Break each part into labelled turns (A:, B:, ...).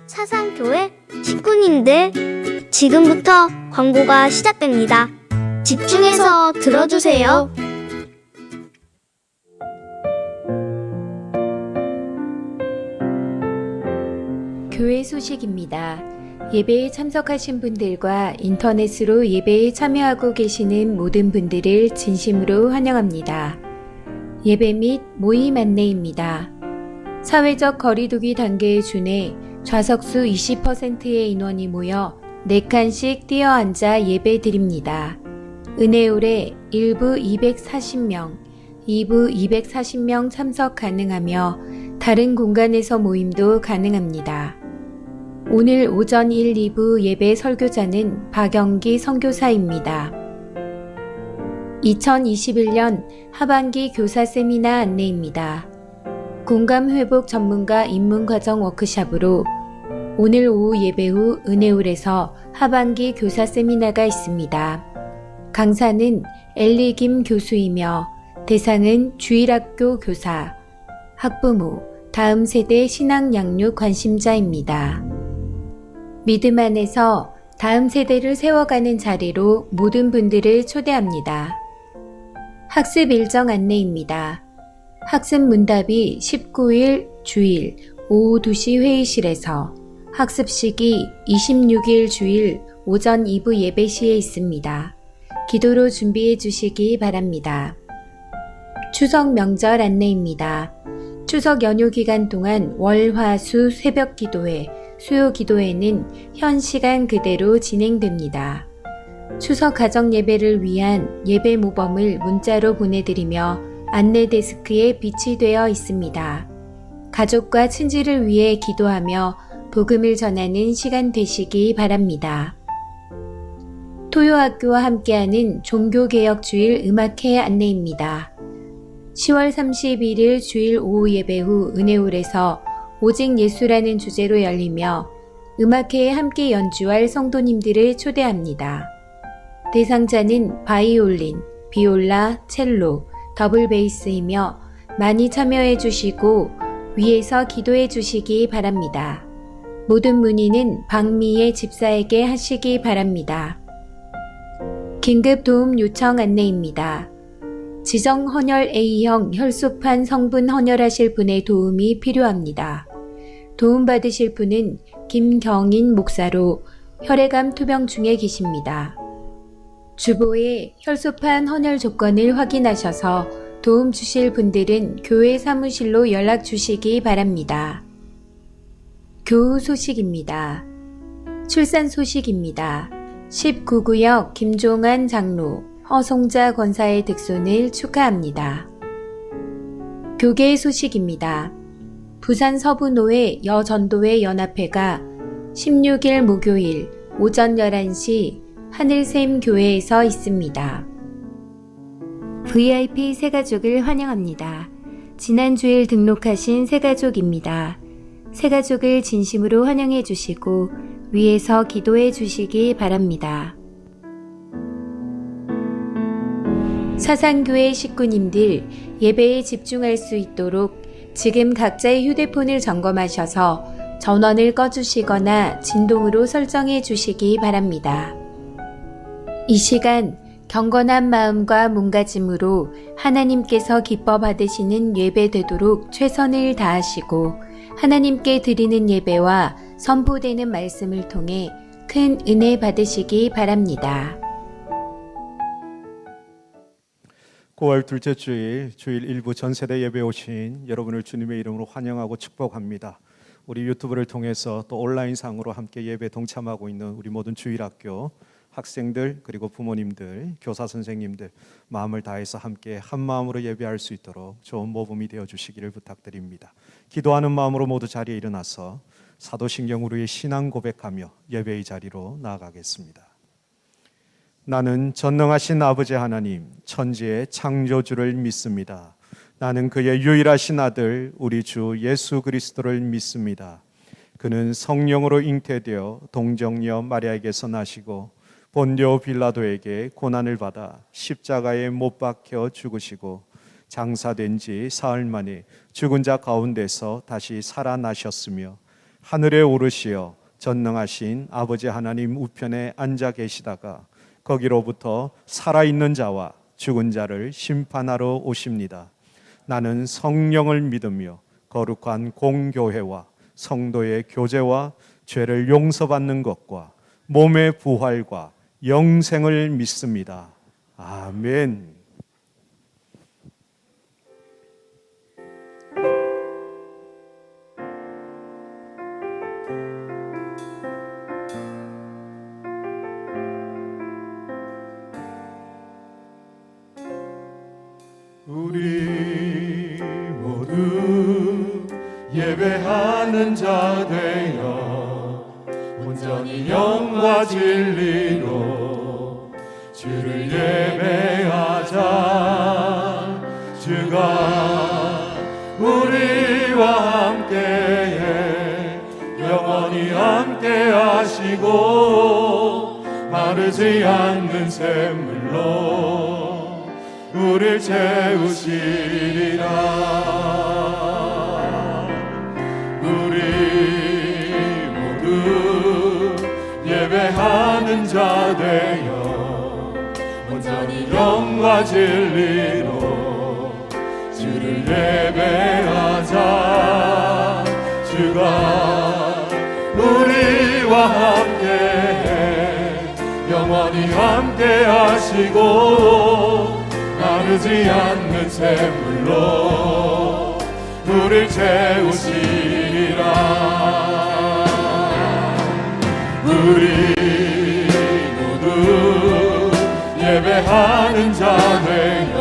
A: 사상교회 식구님들, 지금부터 광고가 시작됩니다. 집중해서 들어주세요.
B: 교회 소식입니다. 예배에 참석하신 분들과 인터넷으로 예배에 참여하고 계시는 모든 분들을 진심으로 환영합니다. 예배 및 모임 안내입니다. 사회적 거리두기 단계에 준해 좌석수 20%의 인원이 모여 4칸씩 뛰어앉아 예배 드립니다. 은혜홀에 1부 240명, 2부 240명 참석 가능하며 다른 공간에서 모임도 가능합니다. 오늘 오전 1, 2부 예배 설교자는 박영기 선교사입니다. 2021년 하반기 교사 세미나 안내입니다. 공감회복 전문가 입문과정 워크샵으로 오늘 오후 예배 후 은혜홀에서 하반기 교사 세미나가 있습니다. 강사는 엘리 김 교수이며 대상은 주일학교 교사, 학부모, 다음 세대 신앙 양육 관심자입니다. 믿음 안에서 다음 세대를 세워가는 자리로 모든 분들을 초대합니다. 학습 일정 안내입니다. 학습 문답이 19일 주일 오후 2시 회의실에서 학습 시기 26일 주일 오전 2부 예배 시에 있습니다. 기도로 준비해 주시기 바랍니다. 추석 명절 안내입니다. 추석 연휴 기간 동안 월, 화, 수 새벽 기도회, 수요 기도회는 현 시간 그대로 진행됩니다. 추석 가정 예배를 위한 예배 모범을 문자로 보내드리며 안내 데스크에 비치되어 있습니다. 가족과 친지를 위해 기도하며 복음을 전하는 시간 되시기 바랍니다. 토요학교와 함께하는 종교개혁주일 음악회 안내입니다. 10월 31일 주일 오후 예배 후 은혜홀에서 오직 예수라는 주제로 열리며 음악회에 함께 연주할 성도님들을 초대합니다. 대상자는 바이올린, 비올라, 첼로, 더블 베이스이며 많이 참여해 주시고 위에서 기도해 주시기 바랍니다. 모든 문의는 박미애 집사에게 하시기 바랍니다. 긴급 도움 요청 안내입니다. 지정 헌혈 A형 혈소판 성분 헌혈하실 분의 도움이 필요합니다. 도움받으실 분은 김경인 목사로 혈액암 투병 중에 계십니다. 주보에 혈소판 헌혈 조건을 확인하셔서 도움 주실 분들은 교회 사무실로 연락 주시기 바랍니다. 교우 소식입니다. 출산 소식입니다. 19구역 김종환 장로, 허송자 권사의 득손을 축하합니다. 교계 소식입니다. 부산 서부노회 여전도회 연합회가 16일 목요일 오전 11시 하늘샘 교회에서 있습니다. VIP 새가족을 환영합니다. 지난 주일 등록하신 새가족입니다. 새가족을 진심으로 환영해 주시고 위에서 기도해 주시기 바랍니다. 사상교회 식구님들, 예배에 집중할 수 있도록 지금 각자의 휴대폰을 점검하셔서 전원을 꺼주시거나 진동으로 설정해 주시기 바랍니다. 이 시간 경건한 마음과 몸가짐으로 하나님께서 기뻐 받으시는 예배 되도록 최선을 다하시고 하나님께 드리는 예배와 선포되는 말씀을 통해 큰 은혜 받으시기 바랍니다.
C: 9월 둘째 주일, 주일 일부 전세대 예배 오신 여러분을 주님의 이름으로 환영하고 축복합니다. 우리 유튜브를 통해서 또 온라인상으로 함께 예배 동참하고 있는 우리 모든 주일학교 학생들 그리고 부모님들, 교사 선생님들 마음을 다해서 함께 한 마음으로 예배할 수 있도록 좋은 모범이 되어 주시기를 부탁드립니다. 기도하는 마음으로 모두 자리에 일어나서 사도신경으로의 신앙 고백하며 예배의 자리로 나아가겠습니다. 나는 전능하신 아버지 하나님, 천지의 창조주를 믿습니다. 나는 그의 유일하신 아들 우리 주 예수 그리스도를 믿습니다. 그는 성령으로 잉태되어 동정녀 마리아에게서 나시고 본디오 빌라도에게 고난을 받아 십자가에 못 박혀 죽으시고 장사된 지 사흘 만에 죽은 자 가운데서 다시 살아나셨으며 하늘에 오르시어 전능하신 아버지 하나님 우편에 앉아 계시다가 거기로부터 살아있는 자와 죽은 자를 심판하러 오십니다. 나는 성령을 믿으며 거룩한 공교회와 성도의 교제와 죄를 용서받는 것과 몸의 부활과 영생을 믿습니다. 아멘.
D: 우리 모두 예배하는 자 되어 온전히 영과 진리로 주를 예배하자. 주가 우리와 함께해 영원히 함께하시고 마르지 않는 샘물로 우릴 채우시리라. 우리 모두 예배하는 자 되어 온전히 영과 진리로 주를 예배하자. 주가 우리와 함께해 영원히 함께하시고 마르지 않는 샘물로 우릴 채우시리라. 우리 모두 예배하는 자 되어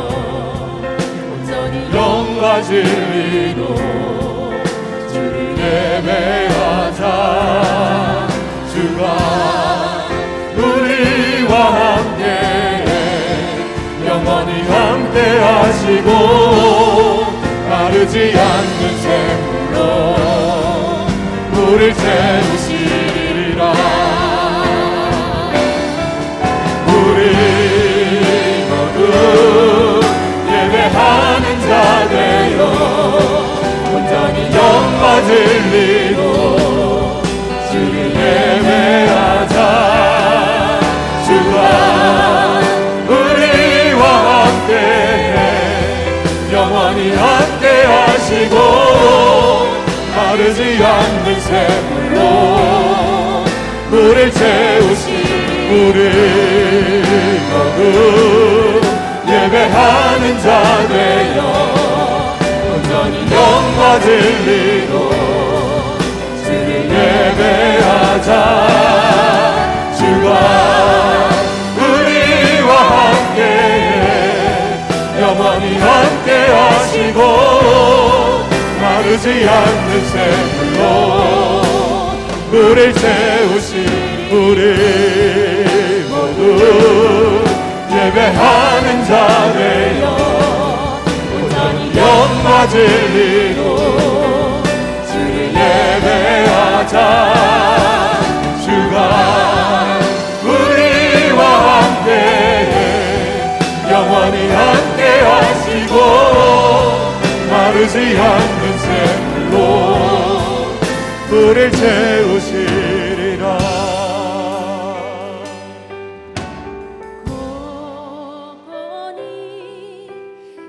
D: 온전히 영과 진리로 주를 예배하자. 주가 우리와 함께 영원히 함께하시고 마르지 않는 샘물로 우릴 채우시리라. 우리 모두 예배하는 자 되어 온전히 영과 진리로 주를 예배하자. 주가 영원히 함께하시고 마르지 않는 샘물로 우릴 채우시. 우리 모두 예배하는 자 되어 온전히 영과 진리로 주를 예배하자. 주가 우리와 함께해 영원히 함께하시고 마르지 않는 샘물로 우릴 채우시. 우리 모두 예배하는 자 되어 온전히 영과 진리로 주를 예배하자. 주가 우리와 함께해 영원히 함께하시고 마르지 않는 샘물로 우릴 채우시리라.
E: 고고니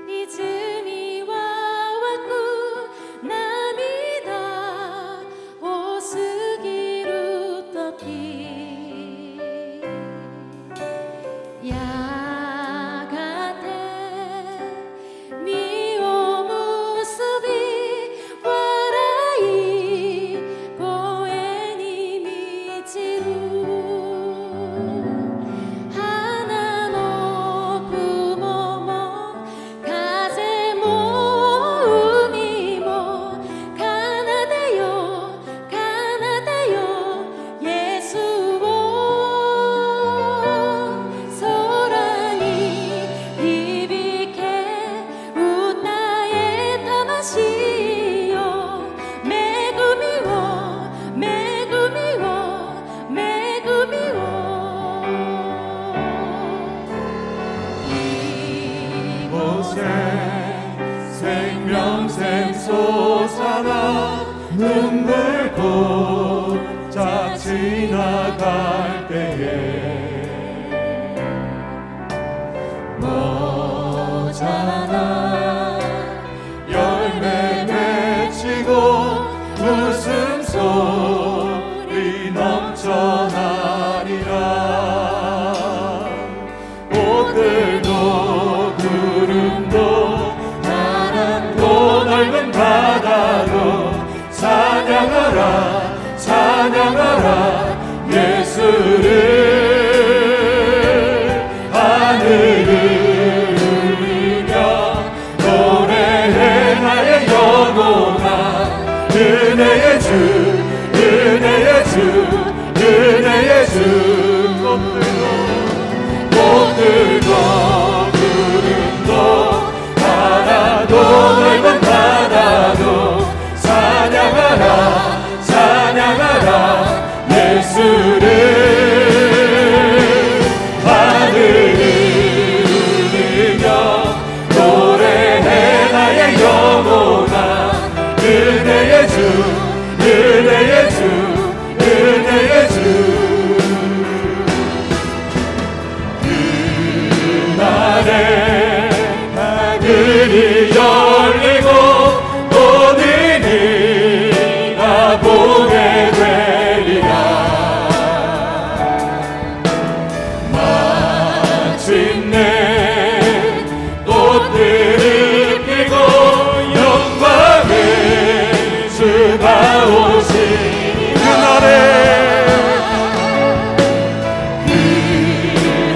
E: 이즘이 와왔고 남이다 오스기루 떡기 야가테 미오 무수비 와라이 고에니
D: 웃음소리 넘쳐나리라. 꽃들도 구름도 바람도 넓은 바다도 찬양하라 찬양하라 예수를. 하늘을 울리며 노래해 나의 영혼아. 은혜의 주 은혜의 주 은혜의 주. 꽃들도 구름도 바다도 넓은 바다도 찬양하라 찬양하라 예수를. 하늘을 울리며 노래해 나의 영혼아. 은혜의 주 은혜의 주 은혜의 주. 그날에 하늘이 열리고 모든 이가 보게 되리라. 마침내 꽃들을 피고 영광의 주가 오시니.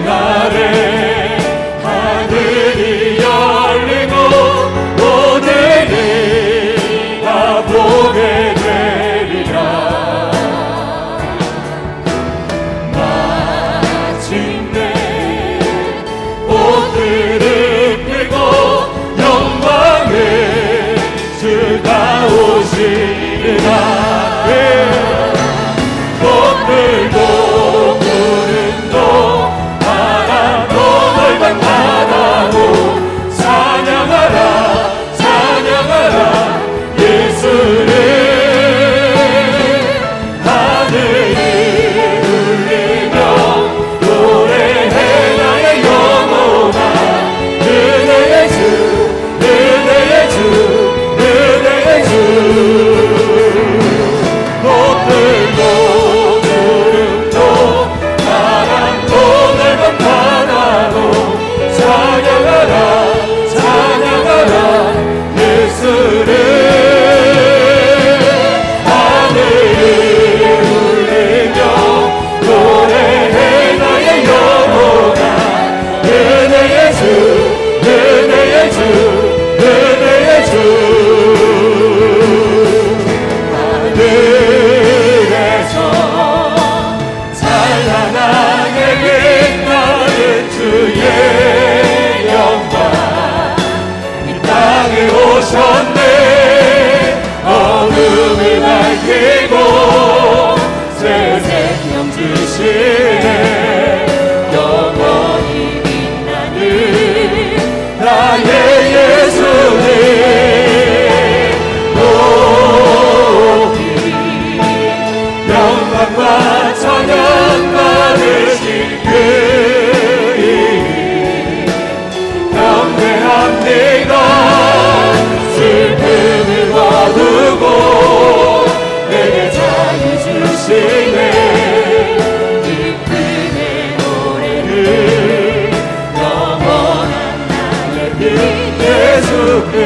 D: 그날에 하늘이 열리고 모든 이가 보게 되리라. 마침내 꽃들을 피고 영광의 주가 오시리라. 꽃들도 구름도 바다도 넓은 바다도 찬양하라 찬양하라 예수를. 하늘을 울리며 노래해 나의 영혼아. 은혜의 주 은혜의 주 은혜의 주. 꽃들도 구름도 바람도 넓은 바다도 찬양하라 찬양하라 예수를. 하늘을 울리며 노래해 나의 영혼아. 은혜의 주 은혜의 주 은혜의 주. 하늘에서 찬란하게 빛나는 주의 영광 이 땅에 오셨네. 어둠을 밝히고 새 생명 주시네. 영원히 빛나는 나의 예수님. 영광과 찬양 받으신 그이 경배합니다. 슬픔을 거두고 내게 자유 주시네. 기쁨의 노래를 영원한 나의 빛 예수께.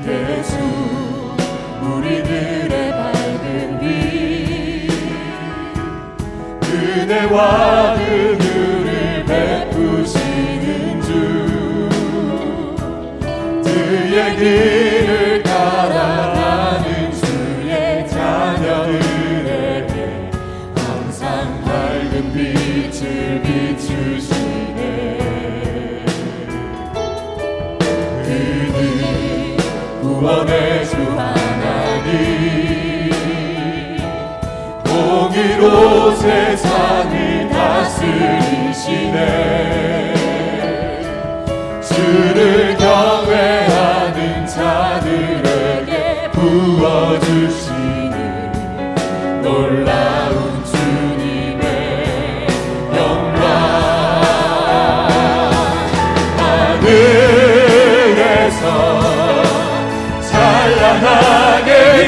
D: 예수 우리들의 밝은 빛. 은혜와 긍휼을 베푸시는 주. 그의 길을 따라가는 주의 자녀들에게 항상 밝은 빛을 비추시네. 그는 구원의 주 하나님. 공의로 세상을 다스리시네. 주를 경외하는 자들에게 부어주시는 놀라운 주님의 영광. 하늘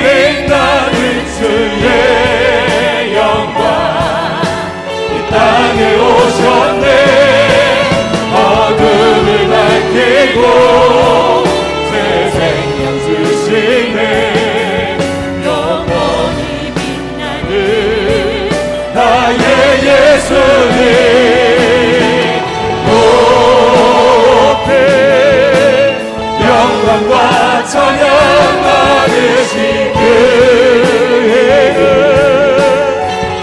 D: 빛나는 주의 영광 이 땅에 오셨네 어둠을 밝히고 새 생명 주시네 영원히 빛나는 나의 예수님 높이 영광과 찬양 받으신 그의 은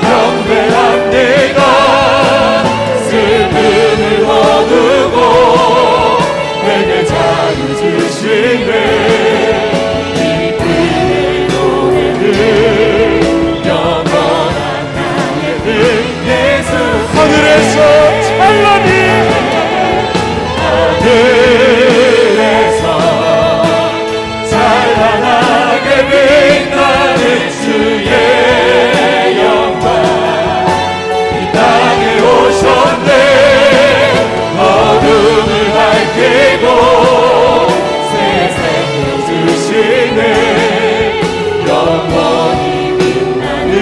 D: 경배합니다 슬픔을 거두고 내게 자유 주시네 기쁨의 노래를 영원한 나의 은 예수 하늘에서 찬란히 하늘에서 찬란하게 빛나는 주의 영광 이 땅에 오셨네 어둠을 밝히고 새 생명 주시네 영원히 빛나는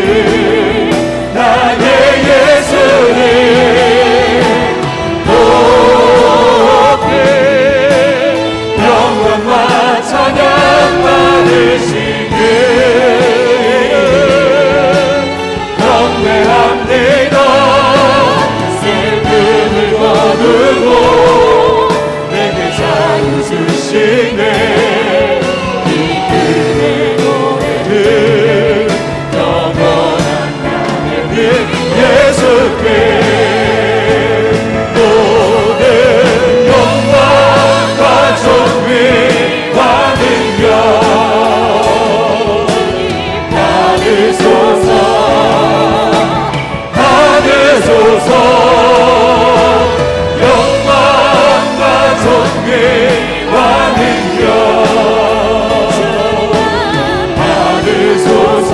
D: 나의 예수님 높이 영광과 찬양 받으신 그의 경배합니다 슬픔을 거두고 내게 자유 주시네 기쁨의 노래를 영원한 나의 은 예수께 모든 영광과 존귀와 능력 받으소서 받으소서 영광과 존귀와 능력 받으소서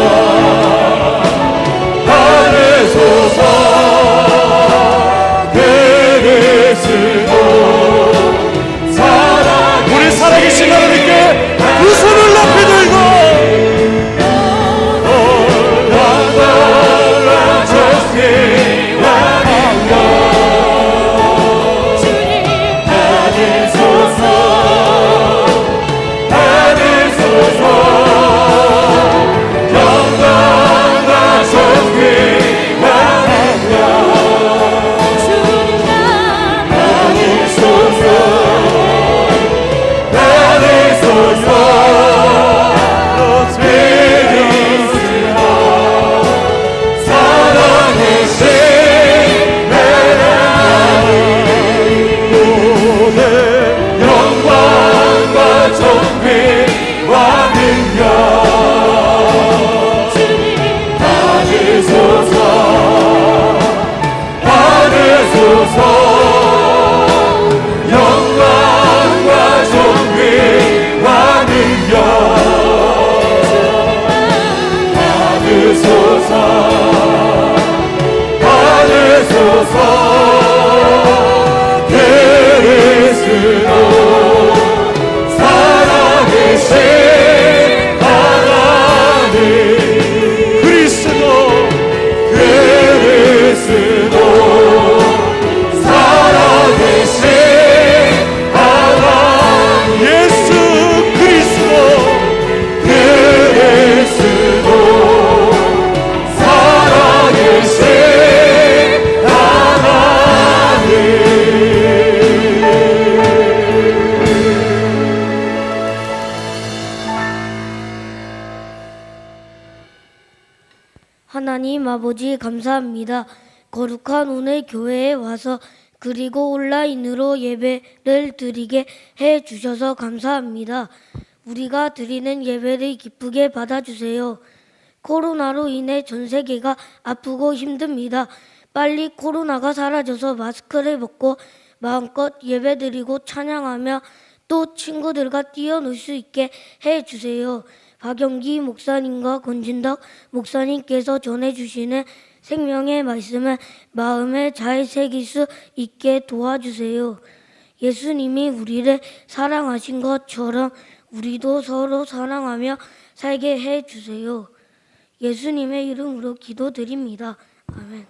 D: 받으소서 그리스도 우리 살아계신 하나님께 두 손을 높이 들고 영광과 존귀와 능력 받으소서 받으소서 영광과 존귀와 능력 받으소서 받으소서 그리스도 살아계신 하나님 모든 영광과 존귀와 능력 받으소서 받으소서 영광과 존귀와 능력 받으소서 받으소서 그리스도 살아계신 하나님 그리스도 살아계신 하나님 예수 그리스도 살아계신
F: 하나님 아버지 감사합니다. 거룩한 오늘 교회에 와서 그리고 온라인으로 예배를 드리게 해 주셔서 감사합니다. 우리가 드리는 예배를 기쁘게 받아주세요. 코로나로 인해 전 세계가 아프고 힘듭니다. 빨리 코로나가 사라져서 마스크를 벗고 마음껏 예배드리고 찬양하며 또 친구들과 뛰어놀 수 있게 해주세요. 박영기 목사님과 권진덕 목사님께서 전해주시는 생명의 말씀을 마음에 잘 새길 수 있게 도와주세요. 예수님이 우리를 사랑하신 것처럼 우리도 서로 사랑하며 살게 해 주세요. 예수님의 이름으로 기도드립니다. 아멘.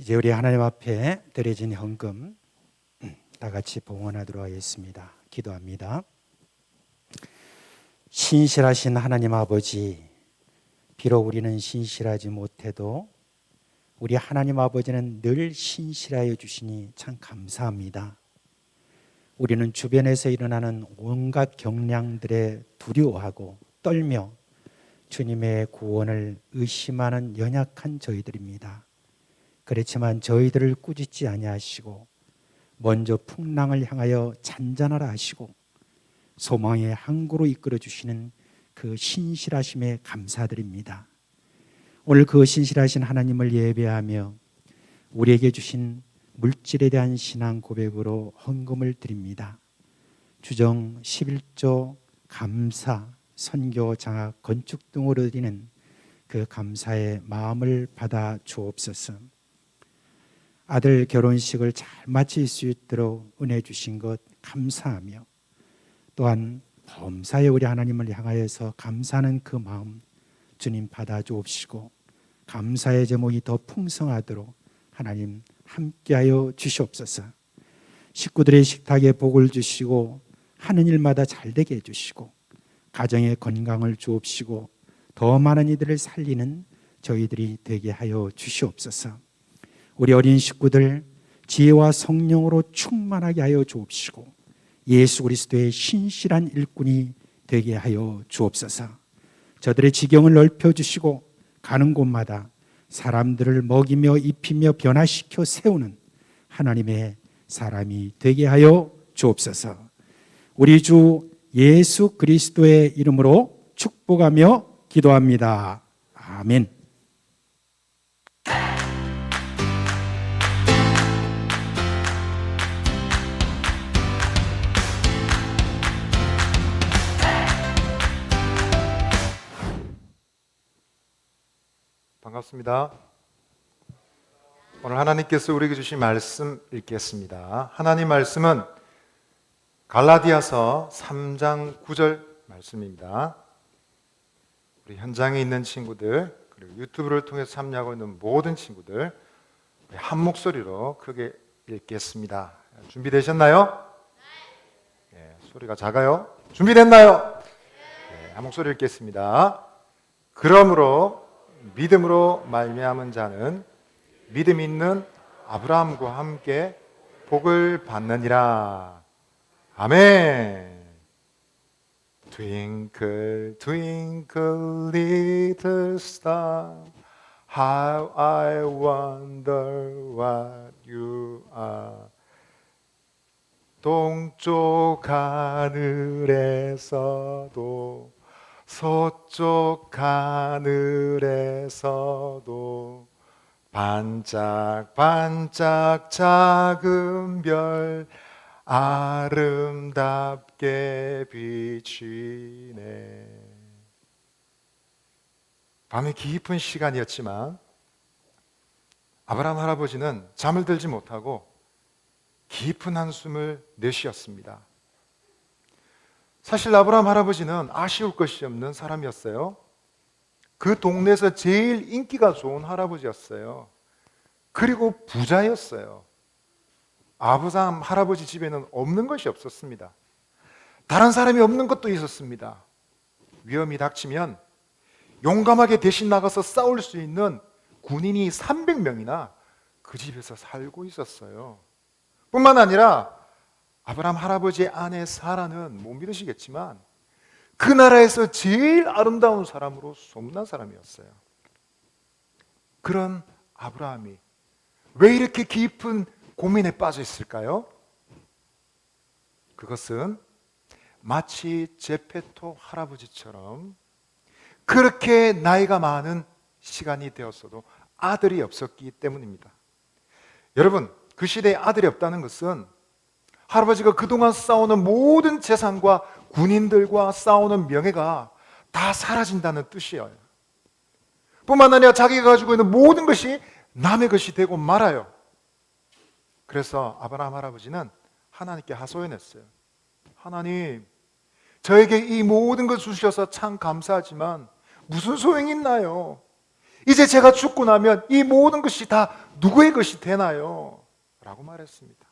G: 이제 우리 하나님 앞에 드려진 헌금 다 같이 봉헌하도록 하겠습니다. 기도합니다. 신실하신 하나님 아버지, 비록 우리는 신실하지 못해도 우리 하나님 아버지는 늘 신실하여 주시니 참 감사합니다. 우리는 주변에서 일어나는 온갖 경량들에 두려워하고 떨며 주님의 구원을 의심하는 연약한 저희들입니다. 그렇지만 저희들을 꾸짖지 아니하시고 먼저 풍랑을 향하여 잔잔하라 하시고 소망의 항구로 이끌어 주시는 그 신실하심에 감사드립니다. 오늘 그 신실하신 하나님을 예배하며 우리에게 주신 물질에 대한 신앙 고백으로 헌금을 드립니다. 주정 11조 감사, 선교, 장학, 건축 등으로 드리는 그 감사의 마음을 받아 주옵소서. 아들 결혼식을 잘 마칠 수 있도록 은혜 주신 것 감사하며 또한 범사에 우리 하나님을 향하여서 감사하는 그 마음 주님 받아 주옵시고 감사의 제목이 더 풍성하도록 하나님 함께하여 주시옵소서. 식구들의 식탁에 복을 주시고 하는 일마다 잘되게 해주시고 가정의 건강을 주옵시고 더 많은 이들을 살리는 저희들이 되게 하여 주시옵소서. 우리 어린 식구들 지혜와 성령으로 충만하게 하여 주옵시고 예수 그리스도의 신실한 일꾼이 되게 하여 주옵소서. 저들의 지경을 넓혀주시고 가는 곳마다 사람들을 먹이며 입히며 변화시켜 세우는 하나님의 사람이 되게 하여 주옵소서. 우리 주 예수 그리스도의 이름으로 축복하며 기도합니다. 아멘.
D: 반갑습니다. 오늘 하나님께서 우리에게 주신 말씀 읽겠습니다. 하나님 말씀은 갈라디아서 3장 9절 말씀입니다. 우리 현장에 있는 친구들 그리고 유튜브를 통해서 참여하고 있는 모든 친구들 우리 한 목소리로 크게 읽겠습니다. 준비되셨나요? 네, 소리가 작아요. 준비됐나요? 네, 한 목소리 읽겠습니다. 그러므로 믿음으로 말미암은 자는 믿음 있는 아브라함과 함께 복을 받느니라. 아멘. Twinkle, twinkle, little star, how I wonder what you are. 동쪽 하늘에서도 서쪽 하늘에서도 반짝반짝 작은 별 아름답게 비치네. 밤이 깊은 시간이었지만 아브라함 할아버지는 잠을 들지 못하고 깊은 한숨을 내쉬었습니다. 사실 아브라함 할아버지는 아쉬울 것이 없는 사람이었어요. 그 동네에서 제일 인기가 좋은 할아버지였어요. 그리고 부자였어요. 아브라함 할아버지 집에는 없는 것이 없었습니다. 다른 사람이 없는 것도 있었습니다. 위험이 닥치면 용감하게 대신 나가서 싸울 수 있는 군인이 300명이나 그 집에서 살고 있었어요. 뿐만 아니라 아브라함 할아버지의 아내 사라는 못 믿으시겠지만 그 나라에서 제일 아름다운 사람으로 소문난 사람이었어요. 그런 아브라함이 왜 이렇게 깊은 고민에 빠져 있을까요? 그것은 마치 제페토 할아버지처럼 그렇게 나이가 많은 시간이 되었어도 아들이 없었기 때문입니다. 여러분, 그 시대에 아들이 없다는 것은 할아버지가 그동안 쌓아오는 모든 재산과 군인들과 쌓아오는 명예가 다 사라진다는 뜻이에요. 뿐만 아니라 자기가 가지고 있는 모든 것이 남의 것이 되고 말아요. 그래서 아브라함 할아버지는 하나님께 하소연했어요. 하나님, 저에게 이 모든 걸 주셔서 참 감사하지만 무슨 소용이 있나요? 이제 제가 죽고 나면 이 모든 것이 다 누구의 것이 되나요? 라고 말했습니다.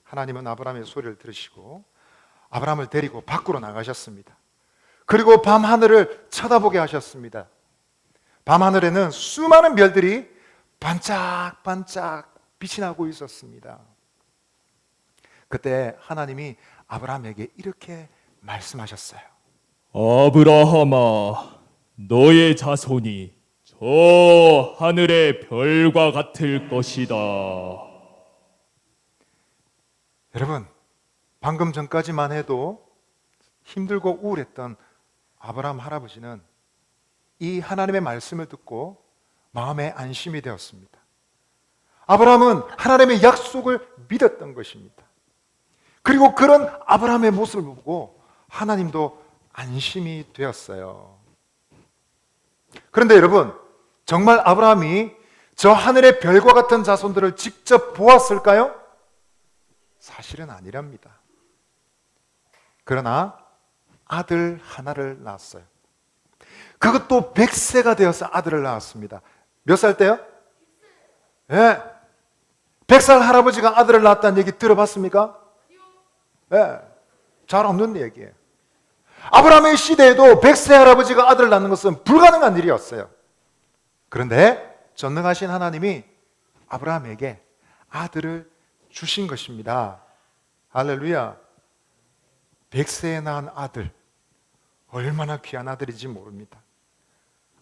D: 하나님은 아브라함의 소리를 들으시고 아브라함을 데리고 밖으로 나가셨습니다. 그리고 밤하늘을 쳐다보게 하셨습니다. 밤하늘에는 수많은 별들이 반짝반짝 빛이 나고 있었습니다. 그때 하나님이 아브라함에게 이렇게 말씀하셨어요.
H: 아브라함아, 너의 자손이 저 하늘의 별과 같을 것이다.
D: 여러분, 방금 전까지만 해도 힘들고 우울했던 아브라함 할아버지는 이 하나님의 말씀을 듣고 마음에 안심이 되었습니다. 아브라함은 하나님의 약속을 믿었던 것입니다. 그리고 그런 아브라함의 모습을 보고 하나님도 안심이 되었어요. 그런데 여러분, 정말 아브라함이 저 하늘의 별과 같은 자손들을 직접 보았을까요? 사실은 아니랍니다. 그러나 아들 하나를 낳았어요. 그것도 100세가 되어서 아들을 낳았습니다. 몇 살 때요? 100살 할아버지가 아들을 낳았다는 얘기 들어봤습니까? 잘 없는 얘기예요. 아브라함의 시대에도 100세 할아버지가 아들을 낳는 것은 불가능한 일이었어요. 그런데 전능하신 하나님이 아브라함에게 아들을 주신 것입니다. 할렐루야. 100세에 낳은 아들, 얼마나 귀한 아들인지 모릅니다.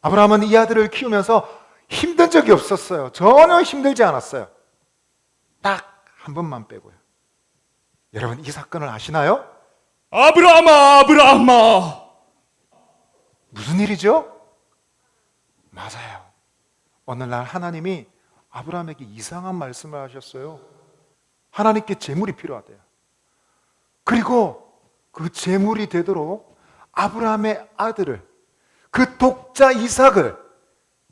D: 아브라함은 이 아들을 키우면서 힘든 적이 없었어요. 전혀 힘들지 않았어요. 딱 한 번만 빼고요. 여러분, 이 사건을 아시나요?
H: 아브라함아, 아브라함아.
D: 무슨 일이죠? 맞아요. 어느 날 하나님이 아브라함에게 이상한 말씀을 하셨어요. 하나님께 재물이 필요하대요. 그리고 그 재물이 되도록 아브라함의 아들을, 그 독자 이삭을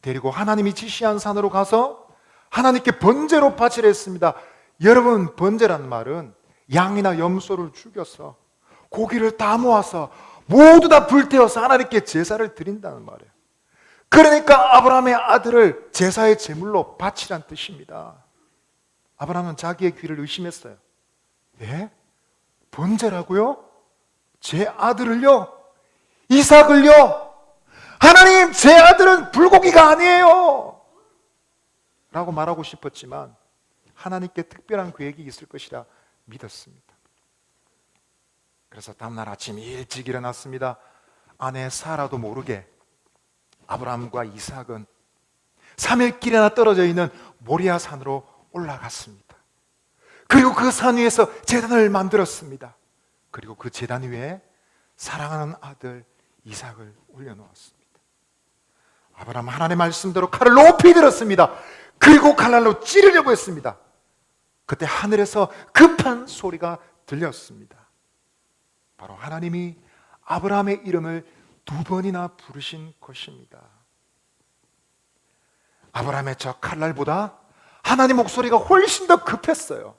D: 데리고 하나님이 지시한 산으로 가서 하나님께 번제로 바치려 했습니다. 여러분, 번제란 말은 양이나 염소를 죽여서 고기를 다 모아서 모두 다 불태워서 하나님께 제사를 드린다는 말이에요. 그러니까 아브라함의 아들을 제사의 제물로 바치란 뜻입니다. 아브라함은 자기의 귀를 의심했어요. 예? 번제라고요? 제 아들을요? 이삭을요? 하나님, 제 아들은 불고기가 아니에요! 라고 말하고 싶었지만 하나님께 특별한 계획이 있을 것이라 믿었습니다. 그래서 다음날 아침 일찍 일어났습니다. 아내 사라도 모르게 아브라함과 이삭은 3일길이나 떨어져 있는 모리아 산으로 올라갔습니다. 그리고 그 산 위에서 제단을 만들었습니다. 그리고 그 제단 위에 사랑하는 아들 이삭을 올려놓았습니다. 아브라함 하나님의 말씀대로 칼을 높이 들었습니다. 그리고 칼날로 찌르려고 했습니다. 그때 하늘에서 급한 소리가 들렸습니다. 바로 하나님이 아브라함의 이름을 2번이나 부르신 것입니다. 아브라함의 저 칼날보다 하나님 목소리가 훨씬 더 급했어요.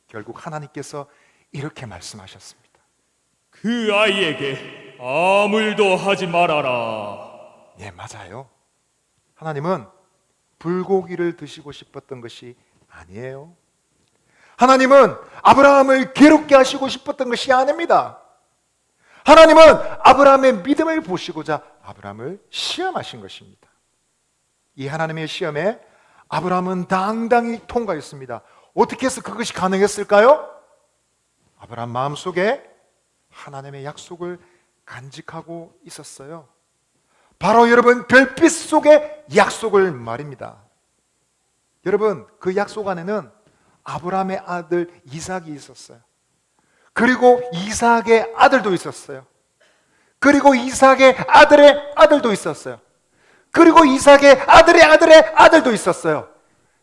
D: 결국 하나님께서 이렇게 말씀하셨습니다.
H: 그 아이에게 아무 일도 하지 말아라.
D: 예, 맞아요. 하나님은 불고기를 드시고 싶었던 것이 아니에요. 하나님은 아브라함을 괴롭게 하시고 싶었던 것이 아닙니다. 하나님은 아브라함의 믿음을 보시고자 아브라함을 시험하신 것입니다. 이 하나님의 시험에 아브라함은 당당히 통과했습니다. 어떻게 해서 그것이 가능했을까요? 아브라함 마음속에 하나님의 약속을 간직하고 있었어요. 바로 여러분, 별빛 속의 약속을 말입니다. 여러분, 그 약속 안에는 아브라함의 아들 이삭이 있었어요. 그리고 이삭의 아들도 있었어요. 그리고 이삭의 아들의 아들도 있었어요. 그리고 이삭의 아들의 아들의 아들도 있었어요.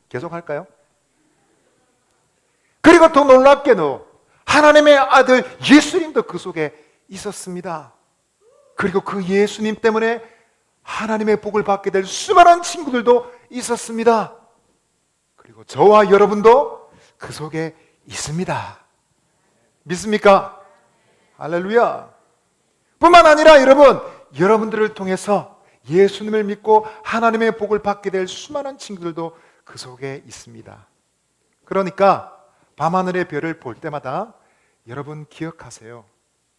D: 계속 할까요? 그리고 더 놀랍게도 하나님의 아들 예수님도 그 속에 있었습니다. 그리고 그 예수님 때문에 하나님의 복을 받게 될 수많은 친구들도 있었습니다. 그리고 저와 여러분도 그 속에 있습니다. 믿습니까? 할렐루야. 뿐만 아니라 여러분들을 통해서 예수님을 믿고 하나님의 복을 받게 될 수많은 친구들도 그 속에 있습니다. 그러니까 밤하늘의 별을 볼 때마다 여러분 기억하세요.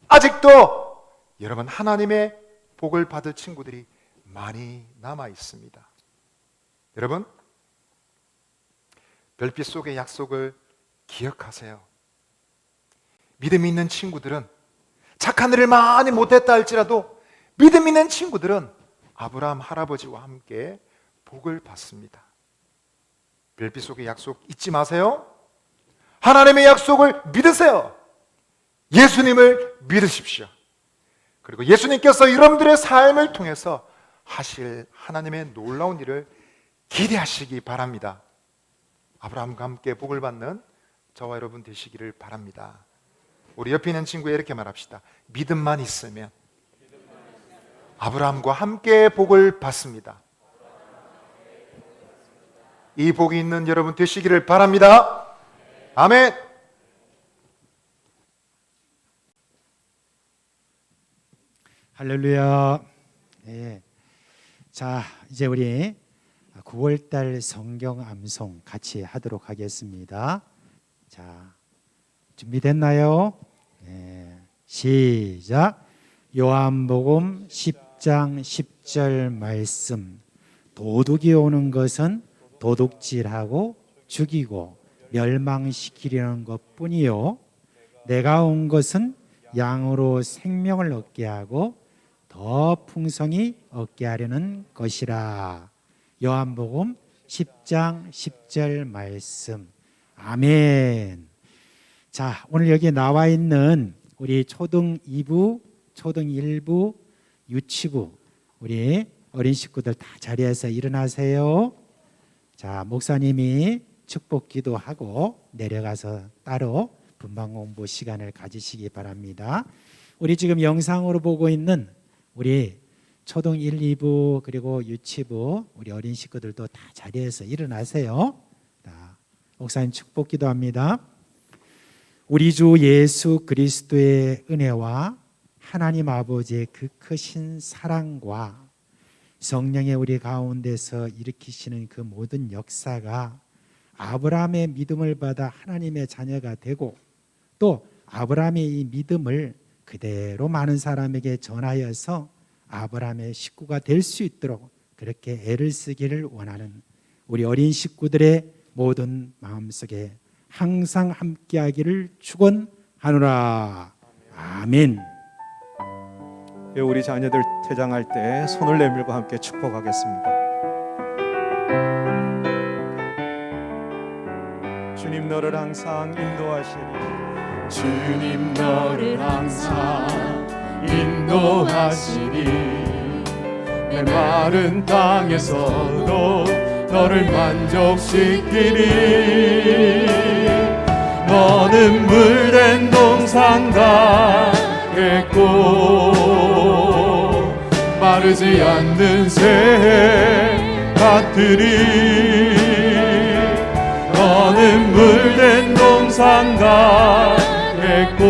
D: 아직도 여러분 하나님의 복을 받을 친구들이 많이 남아 있습니다. 여러분, 별빛 속의 약속을 기억하세요. 믿음 있는 친구들은 착한 일을 많이 못했다 할지라도 믿음 있는 친구들은 아브라함 할아버지와 함께 복을 받습니다. 별빛 속의 약속 잊지 마세요. 하나님의 약속을 믿으세요. 예수님을 믿으십시오. 그리고 예수님께서 여러분들의 삶을 통해서 하실 하나님의 놀라운 일을 기대하시기 바랍니다. 아브라함과 함께 복을 받는 저와 여러분 되시기를 바랍니다. 우리 옆에 있는 친구에 이렇게 말합시다. 믿음만 있으면 아브라함과 함께 복을 받습니다. 이 복이 있는 여러분 되시기를 바랍니다. 아멘.
G: 할렐루야. 예. 자, 이제 우리 9월달 성경 암송 같이 하도록 하겠습니다. 자, 준비됐나요? 네. 시작. 요한복음 10장 10절 말씀. 도둑이 오는 것은 도둑질하고 죽이고 멸망시키려는 것뿐이요, 내가 온 것은 양으로 생명을 얻게 하고 더 풍성히 얻게 하려는 것이라. 요한복음 10장 10절 말씀. 아멘. 자, 오늘 여기 나와 있는 우리 초등 2부, 초등 1부, 유치부 우리 어린 식구들 다 자리에서 일어나세요. 자, 목사님이 축복 기도하고 내려가서 따로 분방 공부 시간을 가지시기 바랍니다. 우리 지금 영상으로 보고 있는 우리 초등 1, 2부 그리고 유치부 우리 어린 식구들도 다 자리에서 일어나세요. 자, 목사님 축복 기도합니다. 우리 주 예수 그리스도의 은혜와 하나님 아버지의 그 크신 사랑과 성령의 우리 가운데서 일으키시는 그 모든 역사가 아브라함의 믿음을 받아 하나님의 자녀가 되고 또 아브라함의 이 믿음을 그대로 많은 사람에게 전하여서 아브라함의 식구가 될 수 있도록 그렇게 애를 쓰기를 원하는 우리 어린 식구들의 모든 마음속에 항상 함께하기를 축원하노라. 아멘.
C: 우리 자녀들 퇴장할 때 손을 내밀고 함께 축복하겠습니다. 주님 너를 항상 인도하시리.
H: 주님 너를 항상 인도하시리. 내 마른 땅에서도 너를 만족시키리. 너는 물된 동산 같겠고 마르지 않는 새 같으리. 너는 물된 동산 같겠고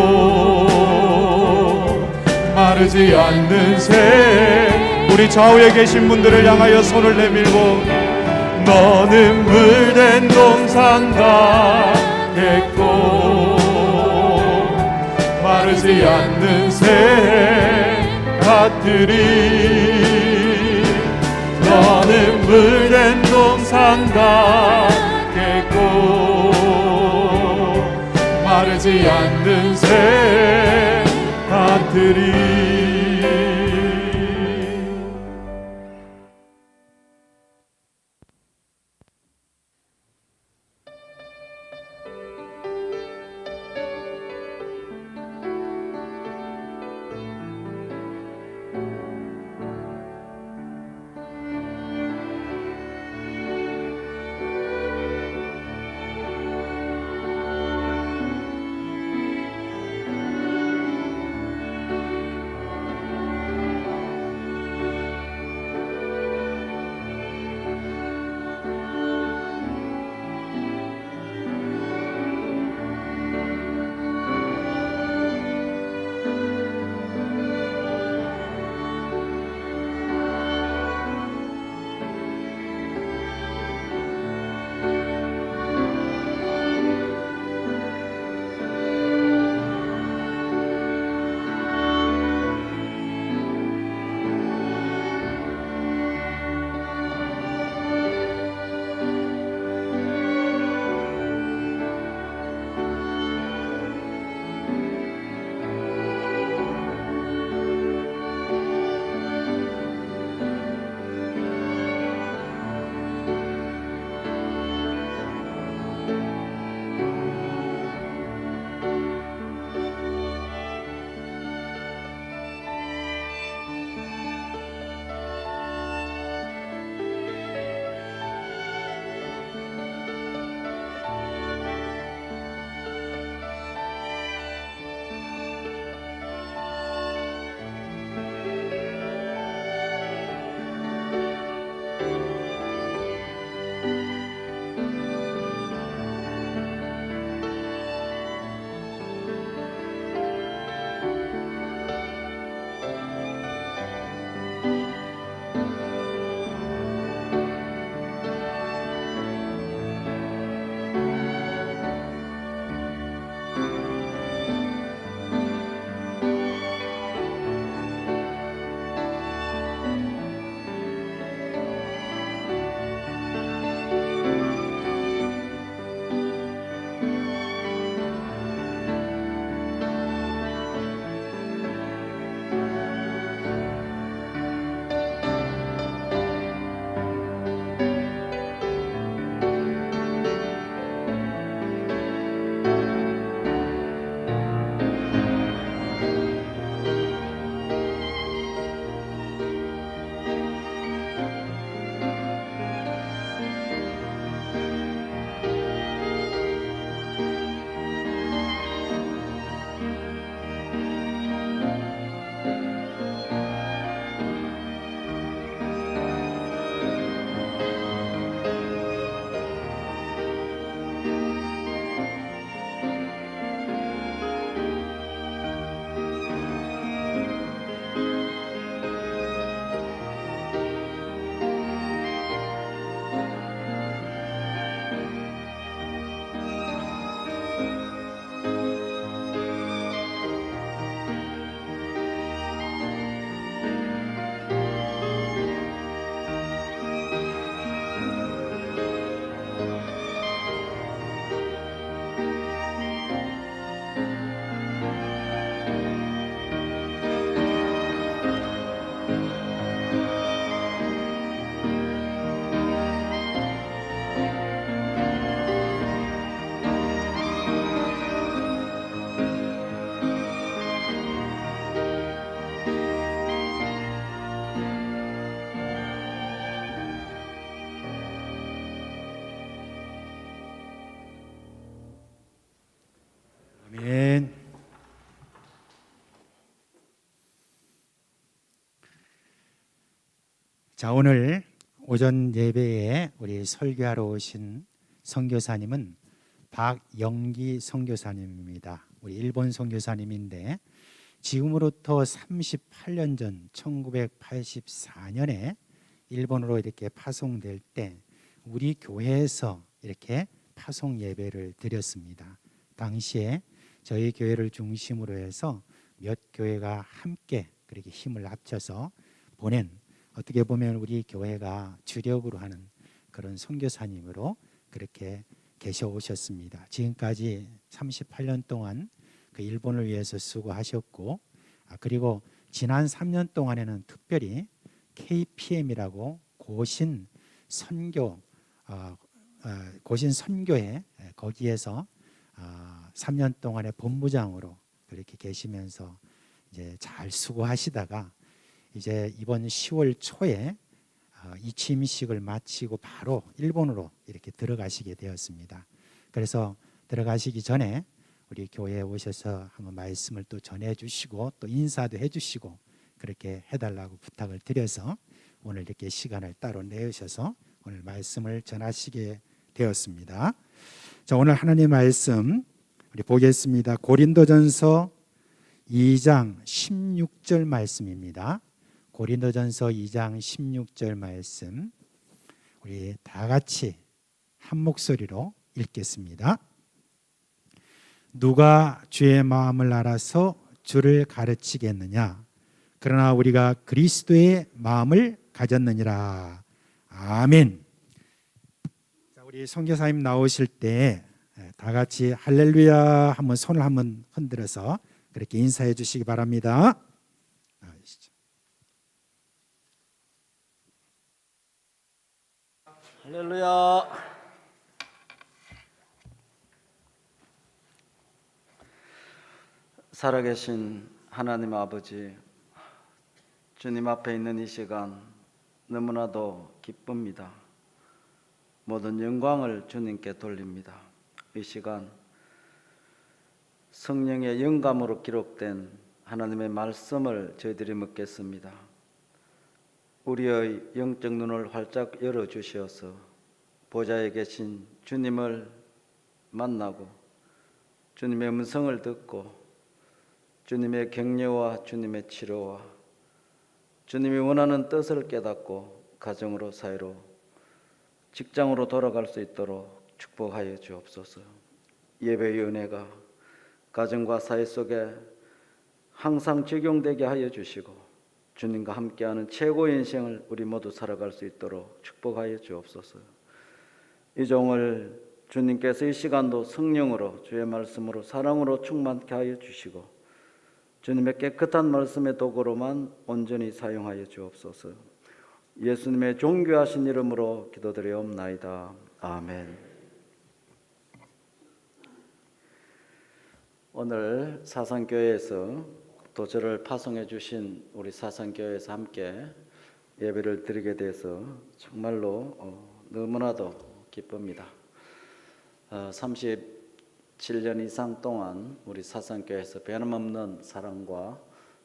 H: 마르지 않는 새. 우리 좌우에 계신 분들을 향하여 손을 내밀고 너는 물된 동산 같겠고 마르지 않는 새 같으리. 너는 물된 동산 같겠고 마르지 않는 새 같으리.
G: 자, 오늘 오전 예배에 우리 설교하러 오신 선교사님은 박영기 선교사님입니다. 우리 일본 선교사님인데 지금으로부터 38년 전 1984년에 일본으로 이렇게 파송될 때 우리 교회에서 이렇게 파송 예배를 드렸습니다. 당시에 저희 교회를 중심으로 해서 몇 교회가 함께 그렇게 힘을 합쳐서 보낸, 어떻게 보면 우리 교회가 주력으로 하는 그런 선교사님으로 그렇게 계셔 오셨습니다. 지금까지 38년 동안 그 일본을 위해서 수고하셨고, 그리고 지난 3년 동안에는 특별히 KPM이라고 고신 선교회 거기에서 3년 동안의 본부장으로 그렇게 계시면서 이제 잘 수고하시다가 이제 이번 10월 초에 이 취임식을 마치고 바로 일본으로 이렇게 들어가시게 되었습니다. 그래서 들어가시기 전에 우리 교회에 오셔서 한번 말씀을 또 전해주시고 또 인사도 해주시고 그렇게 해달라고 부탁을 드려서 오늘 이렇게 시간을 따로 내주셔서 오늘 말씀을 전하시게 되었습니다. 자, 오늘 하나님의 말씀 우리 보겠습니다. 고린도전서 2장 16절 말씀입니다. 고린도전서 2장 16절 말씀 우리 다 같이 한 목소리로 읽겠습니다. 누가 주의 마음을 알아서 주를 가르치겠느냐? 그러나 우리가 그리스도의 마음을 가졌느니라. 아멘. 자, 우리 선교사님 나오실 때 다 같이 할렐루야 한번 손을 한번 흔들어서 그렇게 인사해 주시기 바랍니다.
I: 할렐루야. 살아계신 하나님 아버지, 주님 앞에 있는 이 시간 너무나도 기쁩니다. 모든 영광을 주님께 돌립니다. 이 시간 성령의 영감으로 기록된 하나님의 말씀을 저희들이 묻겠습니다. 우리의 영적 눈을 활짝 열어주시어서 보좌에 계신 주님을 만나고 주님의 음성을 듣고 주님의 격려와 주님의 치료와 주님이 원하는 뜻을 깨닫고 가정으로 사회로 직장으로 돌아갈 수 있도록 축복하여 주옵소서. 예배의 은혜가 가정과 사회 속에 항상 적용되게 하여 주시고 주님과 함께하는 최고의 인생을 우리 모두 살아갈 수 있도록 축복하여 주옵소서. 이 종을 주님께서 이 시간도 성령으로 주의 말씀으로 사랑으로 충만케 하여 주시고 주님의 깨끗한 말씀의 도구로만 온전히 사용하여 주옵소서. 예수님의 존귀하신 이름으로 기도드리옵나이다. 아멘. 오늘 사상교회에서 또 저를 파송해 주신 우리 사상교회에서 함께 예배를 드리게 돼서 정말로 너무나도 기쁩니다. 37년 이상 동안 우리 사상교회에서 변함없는 사랑과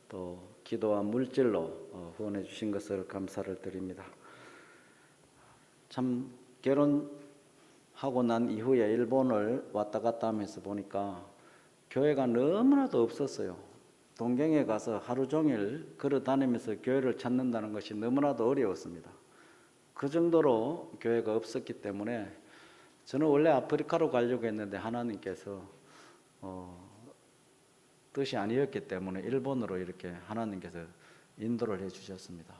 I: 또 기도와 물질로 후원해 주신 것을 감사를 드립니다. 참 결혼하고 난 이후에 일본을 왔다 갔다 하면서 보니까 교회가 너무나도 없었어요. 동경에 가서 하루 종일 걸어 다니면서 교회를 찾는다는 것이 너무나도 어려웠습니다. 그 정도로 교회가 없었기 때문에 저는 원래 아프리카로 가려고 했는데 하나님께서 뜻이 아니었기 때문에 일본으로 이렇게 하나님께서 인도를 해주셨습니다.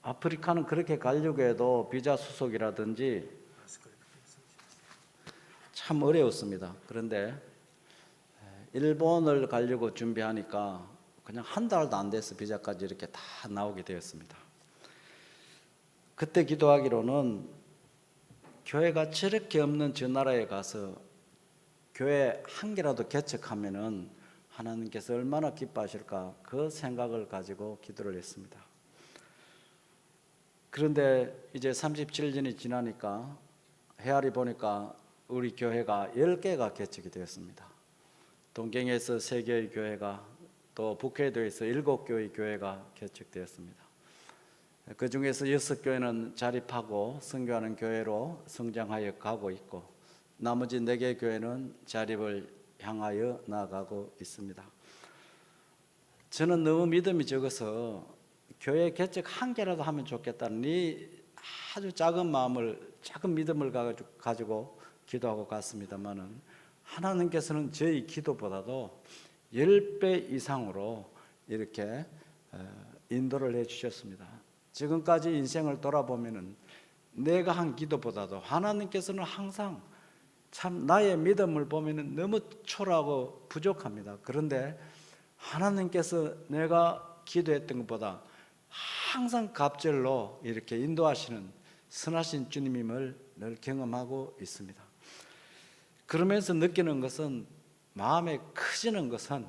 I: 아프리카는 그렇게 가려고 해도 비자 수속이라든지 참 어려웠습니다. 그런데 일본을 가려고 준비하니까 그냥 한 달도 안 돼서 비자까지 이렇게 다 나오게 되었습니다. 그때 기도하기로는 교회가 저렇게 없는 저 나라에 가서 교회 한 개라도 개척하면은 하나님께서 얼마나 기뻐하실까 그 생각을 가지고 기도를 했습니다. 그런데 이제 37년이 지나니까 헤아리 보니까 우리 교회가 10개가 개척이 되었습니다. 동경에서 3개의 교회가 또 북해도에서 7교의 교회가 개척되었습니다. 그 중에서 6교회는 자립하고 선교하는 교회로 성장하여 가고 있고 나머지 4개 교회는 자립을 향하여 나아가고 있습니다. 저는 너무 믿음이 적어서 교회 개척 한 개라도 하면 좋겠다는 이 아주 작은 믿음을 가지고 기도하고 갔습니다만은 하나님께서는 저희 기도보다도 10배 이상으로 이렇게 인도를 해 주셨습니다. 지금까지 인생을 돌아보면은 내가 한 기도보다도 하나님께서는 항상 참 나의 믿음을 보면은 너무 초라하고 부족합니다. 그런데 하나님께서 내가 기도했던 것보다 항상 갑절로 이렇게 인도하시는 선하신 주님임을 늘 경험하고 있습니다. 그러면서 느끼는 것은, 마음에 커지는 것은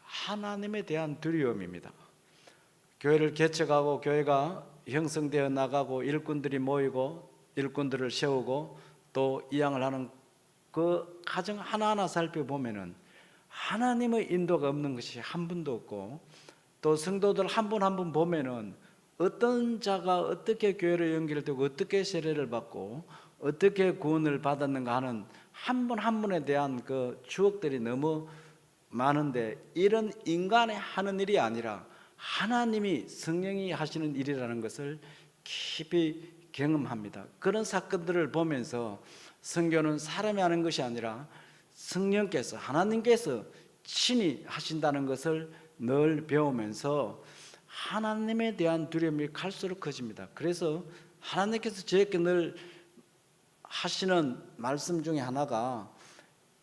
I: 하나님에 대한 두려움입니다. 교회를 개척하고 교회가 형성되어 나가고 일꾼들이 모이고 일꾼들을 세우고 또 이양을 하는 그 가정 하나하나 살펴보면은 하나님의 인도가 없는 것이 한 분도 없고, 또 성도들 한 분 한 분 보면은 어떤 자가 어떻게 교회로 연결되고 어떻게 세례를 받고 어떻게 구원을 받았는가 하는 한 분 한 분에 대한 그 추억들이 너무 많은데, 이런 인간이 하는 일이 아니라 하나님이 성령이 하시는 일이라는 것을 깊이 경험합니다. 그런 사건들을 보면서 선교는 사람이 하는 것이 아니라 성령께서, 하나님께서 친히 하신다는 것을 늘 배우면서 하나님에 대한 두려움이 갈수록 커집니다. 그래서 하나님께서 저에게 늘 하시는 말씀 중에 하나가,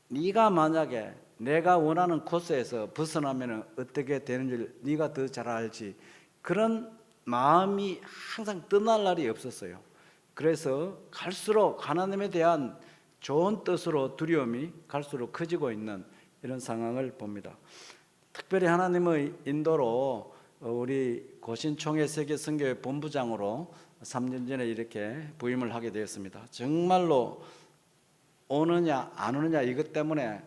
I: 네가 만약에 내가 원하는 코스에서 벗어나면 어떻게 되는지 네가 더 잘 알지, 그런 마음이 항상 떠날 날이 없었어요. 그래서 갈수록 하나님에 대한 좋은 뜻으로 두려움이 갈수록 커지고 있는 이런 상황을 봅니다. 특별히 하나님의 인도로 우리 고신총회 세계선교회 본부장으로 3년 전에 이렇게 부임을 하게 되었습니다. 정말로 오느냐 안 오느냐 이것 때문에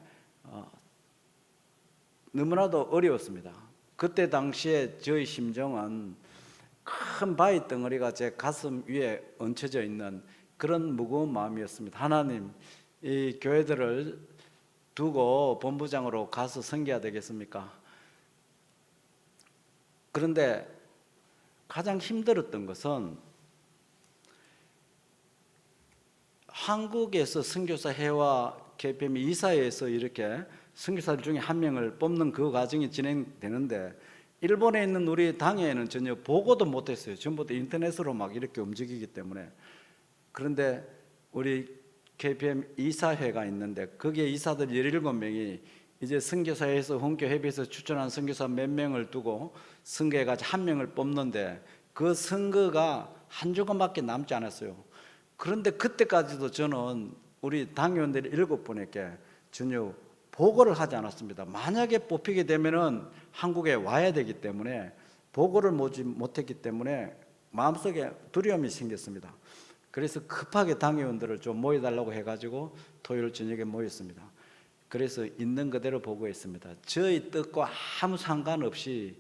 I: 너무나도 어려웠습니다. 그때 당시에 저의 심정은 큰 바위 덩어리가 제 가슴 위에 얹혀져 있는 그런 무거운 마음이었습니다. 하나님, 이 교회들을 두고 본부장으로 가서 섬겨야 되겠습니까? 그런데 가장 힘들었던 것은 한국에서 선교사 회와 KPM 이사회에서 이렇게 선교사들 중에 한 명을 뽑는 그 과정이 진행되는데, 일본에 있는 우리 당회에는 전혀 보고도 못했어요. 전부 다 인터넷으로 막 이렇게 움직이기 때문에. 그런데 우리 KPM 이사회가 있는데 거기에 이사들 17명이 이제 선교사회에서 hon교협의회에서 추천한 선교사 몇 명을 두고 선거해가지고 한 명을 뽑는데, 그 선거가 한 주간밖에 남지 않았어요. 그런데 그때까지도 저는 우리 당의원들이 7분에게 전혀 보고를 하지 않았습니다. 만약에 뽑히게 되면은 한국에 와야 되기 때문에 보고를 못했기 때문에 마음속에 두려움이 생겼습니다. 그래서 급하게 당의원들을 좀 모여달라고 해가지고 토요일 저녁에 모였습니다. 그래서 있는 그대로 보고했습니다. 저희 뜻과 아무 상관없이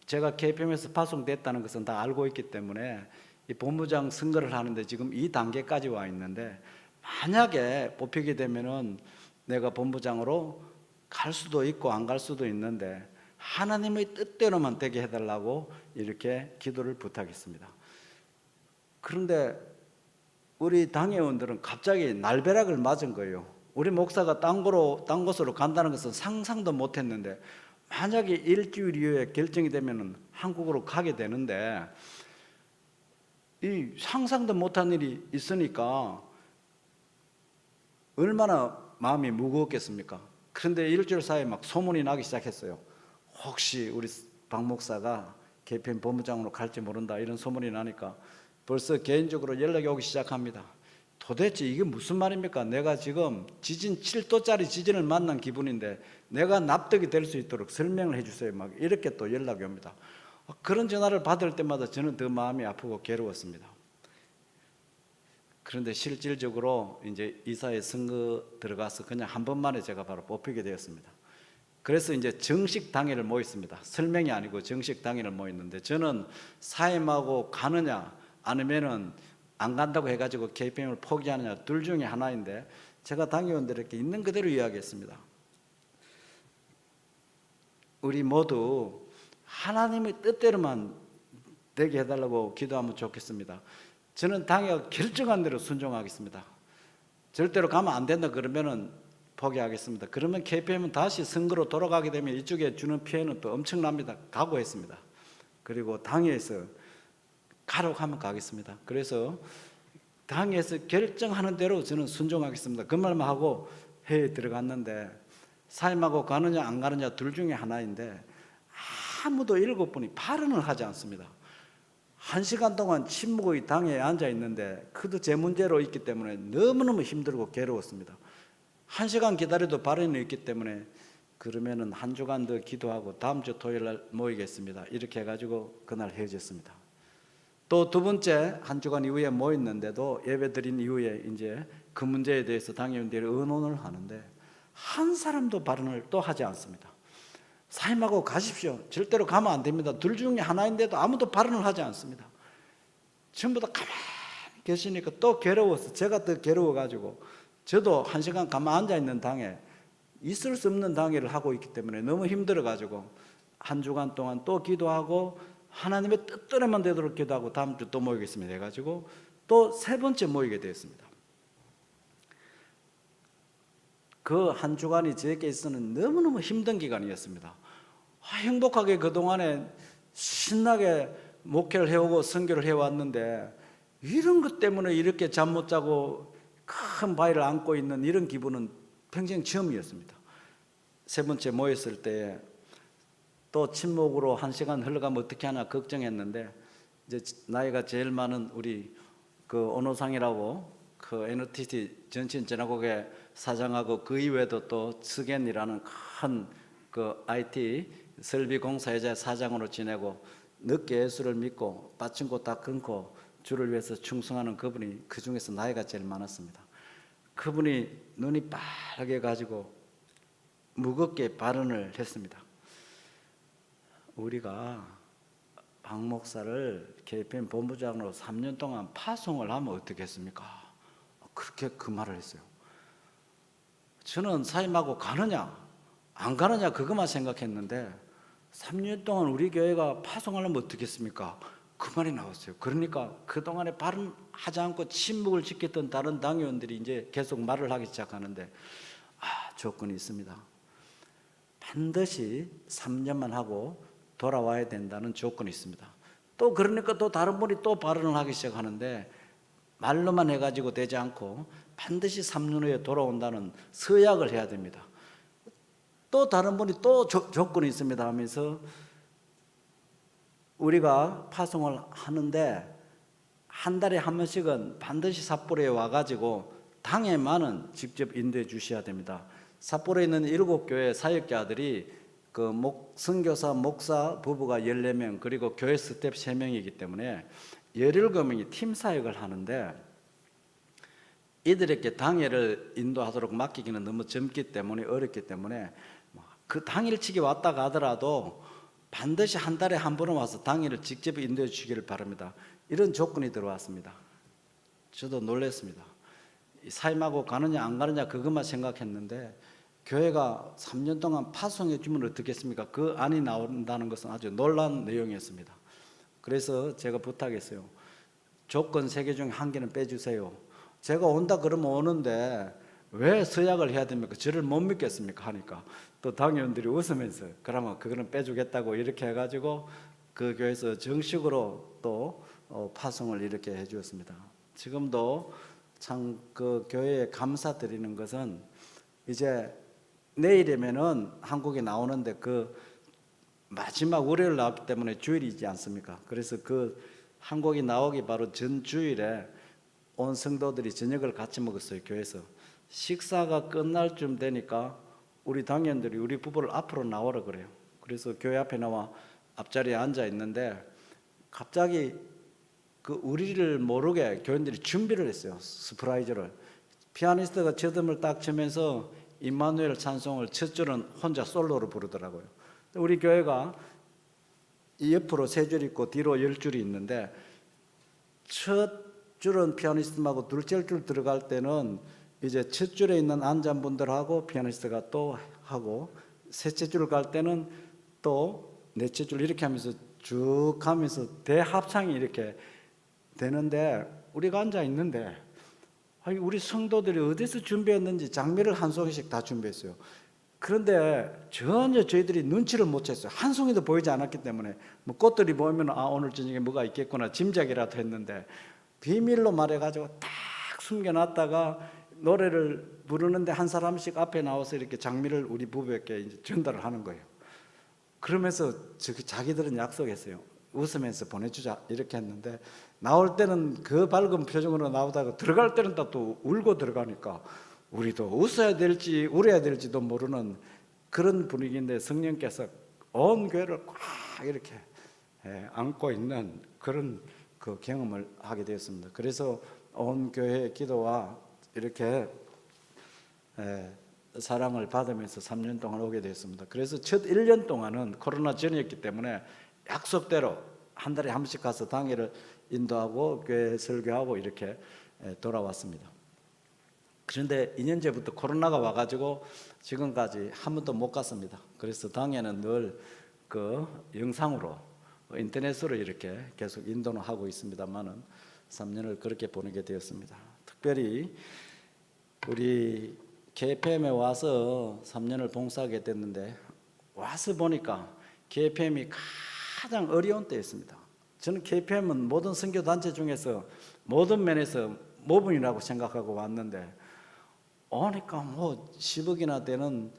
I: 제가 KPM에서 파송됐다는 것은 다 알고 있기 때문에 이 본부장 선거를 하는데 지금 이 단계까지 와 있는데, 만약에 뽑히게 되면은 내가 본부장으로 갈 수도 있고 안 갈 수도 있는데 하나님의 뜻대로만 되게 해달라고 이렇게 기도를 부탁했습니다. 그런데 우리 당회원들은 갑자기 날벼락을 맞은 거예요. 우리 목사가 딴 곳으로 간다는 것은 상상도 못했는데, 만약에 일주일 이후에 결정이 되면 한국으로 가게 되는데, 이 상상도 못한 일이 있으니까 얼마나 마음이 무거웠겠습니까? 그런데 일주일 사이에 막 소문이 나기 시작했어요. 혹시 우리 박 목사가 KPM 본부장으로 갈지 모른다, 이런 소문이 나니까 벌써 개인적으로 연락이 오기 시작합니다. 도대체 이게 무슨 말입니까? 내가 지금 지진 7도짜리 지진을 만난 기분인데 내가 납득이 될 수 있도록 설명을 해주세요. 막 이렇게 또 연락이 옵니다. 그런 전화를 받을 때마다 저는 더 마음이 아프고 괴로웠습니다. 그런데 실질적으로 이제 이사회 선거 들어가서 그냥 한 번만에 제가 바로 뽑히게 되었습니다. 그래서 이제 정식 당회를 모였습니다. 설명이 아니고 정식 당회를 모였는데 저는 사임하고 가느냐 아니면은 안 간다고 해가지고 KPM을 포기하느냐 둘 중에 하나인데 제가 당회원들에게 있는 그대로 이야기했습니다. 우리 모두 하나님의 뜻대로만 되게 해달라고 기도하면 좋겠습니다. 저는 당회가 결정한 대로 순종하겠습니다. 절대로 가면 안 된다 그러면은 포기하겠습니다. 그러면 KPM은 다시 선거로 돌아가게 되면 이쪽에 주는 피해는 또 엄청납니다. 각오했습니다. 그리고 당에서 가라고 하면 가겠습니다. 그래서 당에서 결정하는 대로 저는 순종하겠습니다. 그 말만 하고 회의에 들어갔는데 사임하고 가느냐 안 가느냐 둘 중에 하나인데 아무도 7분이 발언을 하지 않습니다. 1시간 동안 침묵의 당에 앉아 있는데 그도 제 문제로 있기 때문에 너무너무 힘들고 괴로웠습니다. 1시간 기다려도 발언이 있기 때문에 그러면은 한 주간 더 기도하고 다음 주 토요일 날 모이겠습니다. 이렇게 해가지고 그날 헤어졌습니다. 또 두 번째 한 주간 이후에 모였는데도 예배 드린 이후에 이제 그 문제에 대해서 당회원들이 의논을 하는데 한 사람도 발언을 또 하지 않습니다. 사임하고 가십시오. 절대로 가면 안 됩니다. 둘 중에 하나인데도 아무도 발언을 하지 않습니다. 전부 다 가만히 계시니까 또 괴로워서 제가 더 괴로워가지고 저도 1시간 가만 앉아있는 당에 있을 수 없는 당회를 하고 있기 때문에 너무 힘들어가지고 한 주간 동안 또 기도하고 하나님의 뜻대로만 되도록 기도하고 다음 주 또 모이겠습니다 해가지고 또 세 번째 모이게 되었습니다. 그 한 주간이 저에게 있어서는 너무너무 힘든 기간이었습니다. 행복하게 그동안에 신나게 목회를 해오고 선교를 해왔는데 이런 것 때문에 이렇게 잠 못 자고 큰 바위를 안고 있는 이런 기분은 평생 처음이었습니다. 세 번째 모였을 때 또 침묵으로 1시간 흘러가면 어떻게 하나 걱정했는데 이제 나이가 제일 많은 우리 그 온호상이라고 그 NOTT 전신 전화국의 사장하고 그 이외에도 또 스겐이라는 큰 그 IT 설비 공사회사 사장으로 지내고 늦게 예수를 믿고 빠친코 다 끊고 주를 위해서 충성하는 그분이 그 중에서 나이가 제일 많았습니다. 그분이 눈이 빨개 가지고 무겁게 발언을 했습니다. 우리가 박 목사를 KPM 본부장으로 3년 동안 파송을 하면 어떻겠습니까? 그렇게 그 말을 했어요. 저는 사임하고 가느냐 안 가느냐 그것만 생각했는데 3년 동안 우리 교회가 파송하려면 어떻겠습니까? 그 말이 나왔어요. 그러니까 그동안에 발언하지 않고 침묵을 지켰던 다른 당의원들이 이제 계속 말을 하기 시작하는데 조건이 있습니다. 반드시 3년만 하고 돌아와야 된다는 조건이 있습니다. 또 그러니까 또 다른 분이 또 발언을 하기 시작하는데 말로만 해가지고 되지 않고 반드시 3년 후에 돌아온다는 서약을 해야 됩니다. 또 다른 분이 또 조건이 있습니다 하면서 우리가 파송을 하는데 한 달에 한 번씩은 반드시 삿포로에 와가지고 당회만은 직접 인도해 주셔야 됩니다. 삿포로에 있는 7교회 사역자들이 그 선교사, 목사 부부가 14명 그리고 교회 스텝 3명이기 때문에 17명이 팀 사역을 하는데 이들에게 당회를 인도하도록 맡기기는 너무 젊기 때문에 어렵기 때문에 그 당일치기 왔다 가더라도 반드시 한 달에 한 번은 와서 당회를 직접 인도해 주기를 바랍니다. 이런 조건이 들어왔습니다. 저도 놀랐습니다. 사임하고 가느냐 안 가느냐 그것만 생각했는데 교회가 3년 동안 파송해 주면 어떻겠습니까? 그 안이 나온다는 것은 아주 놀라운 내용이었습니다. 그래서 제가 부탁했어요. 조건 3개 중에 1개는 빼주세요. 제가 온다 그러면 오는데 왜 서약을 해야 됩니까? 저를 못 믿겠습니까? 하니까 또 당회원들이 웃으면서 그러면 그거는 빼주겠다고 이렇게 해가지고 그 교회에서 정식으로 또 파송을 이렇게 해주었습니다. 지금도 참 그 교회에 감사드리는 것은 이제 내일이면은 한국에 나오는데 그 마지막 월요일 나왔기 때문에 주일이지 않습니까? 그래서 그 한국이 나오기 바로 전 주일에 온 성도들이 저녁을 같이 먹었어요. 교회에서 식사가 끝날 쯤 되니까 우리 당회원들이 우리 부부를 앞으로 나오라 그래요. 그래서 교회 앞에 나와 앞자리에 앉아 있는데 갑자기 그 우리를 모르게 교인들이 준비를 했어요. 서프라이즈를. 피아니스트가 저음을 딱 치면서 임마누엘 찬송을 첫 줄은 혼자 솔로로 부르더라고요. 우리 교회가 이 옆으로 3줄 있고 뒤로 10줄이 있는데 첫 줄은 피아니스트하고 둘째 줄 들어갈 때는 이제 첫 줄에 있는 안장분들하고 피아니스트가 또 하고 셋째 줄 갈 때는 또 넷째 줄 이렇게 하면서 쭉 하면서 대합창이 이렇게 되는데 우리가 앉아 있는데 우리 성도들이 어디서 준비했는지 장미를 한 송이씩 다 준비했어요. 그런데 전혀 저희들이 눈치를 못 챘어요. 한 송이도 보이지 않았기 때문에 뭐 꽃들이 보이면 오늘 저녁에 뭐가 있겠구나 짐작이라도 했는데 비밀로 말해가지고 딱 숨겨놨다가 노래를 부르는데 한 사람씩 앞에 나와서 이렇게 장미를 우리 부부에게 이제 전달을 하는 거예요. 그러면서 자기들은 약속했어요. 웃으면서 보내주자 이렇게 했는데 나올 때는 그 밝은 표정으로 나오다가 들어갈 때는 또 울고 들어가니까 우리도 웃어야 될지 울어야 될지도 모르는 그런 분위기인데 성령께서 온 교회를 꽉 이렇게 안고 있는 그런 그 경험을 하게 되었습니다. 그래서 온 교회의 기도와 이렇게 사랑을 받으면서 3년 동안 오게 되었습니다. 그래서 첫 1년 동안은 코로나 전이었기 때문에 약속대로 한 달에 한 번씩 가서 당회를 인도하고 교회 설교하고 이렇게 돌아왔습니다. 그런데 2년째부터 코로나가 와가지고 지금까지 한 번도 못 갔습니다. 그래서 당회는 늘 그 영상으로 인터넷으로 이렇게 계속 인도는 하고 있습니다만은 3년을 그렇게 보내게 되었습니다. 특별히 우리 KPM에 와서 3년을 봉사하게 됐는데 와서 보니까 KPM이 가장 어려운 때였습니다. 저는 KPM은 모든 선교단체 중에서 모든 면에서 모범이라고 생각하고 왔는데 오니까 뭐 10억이나 되는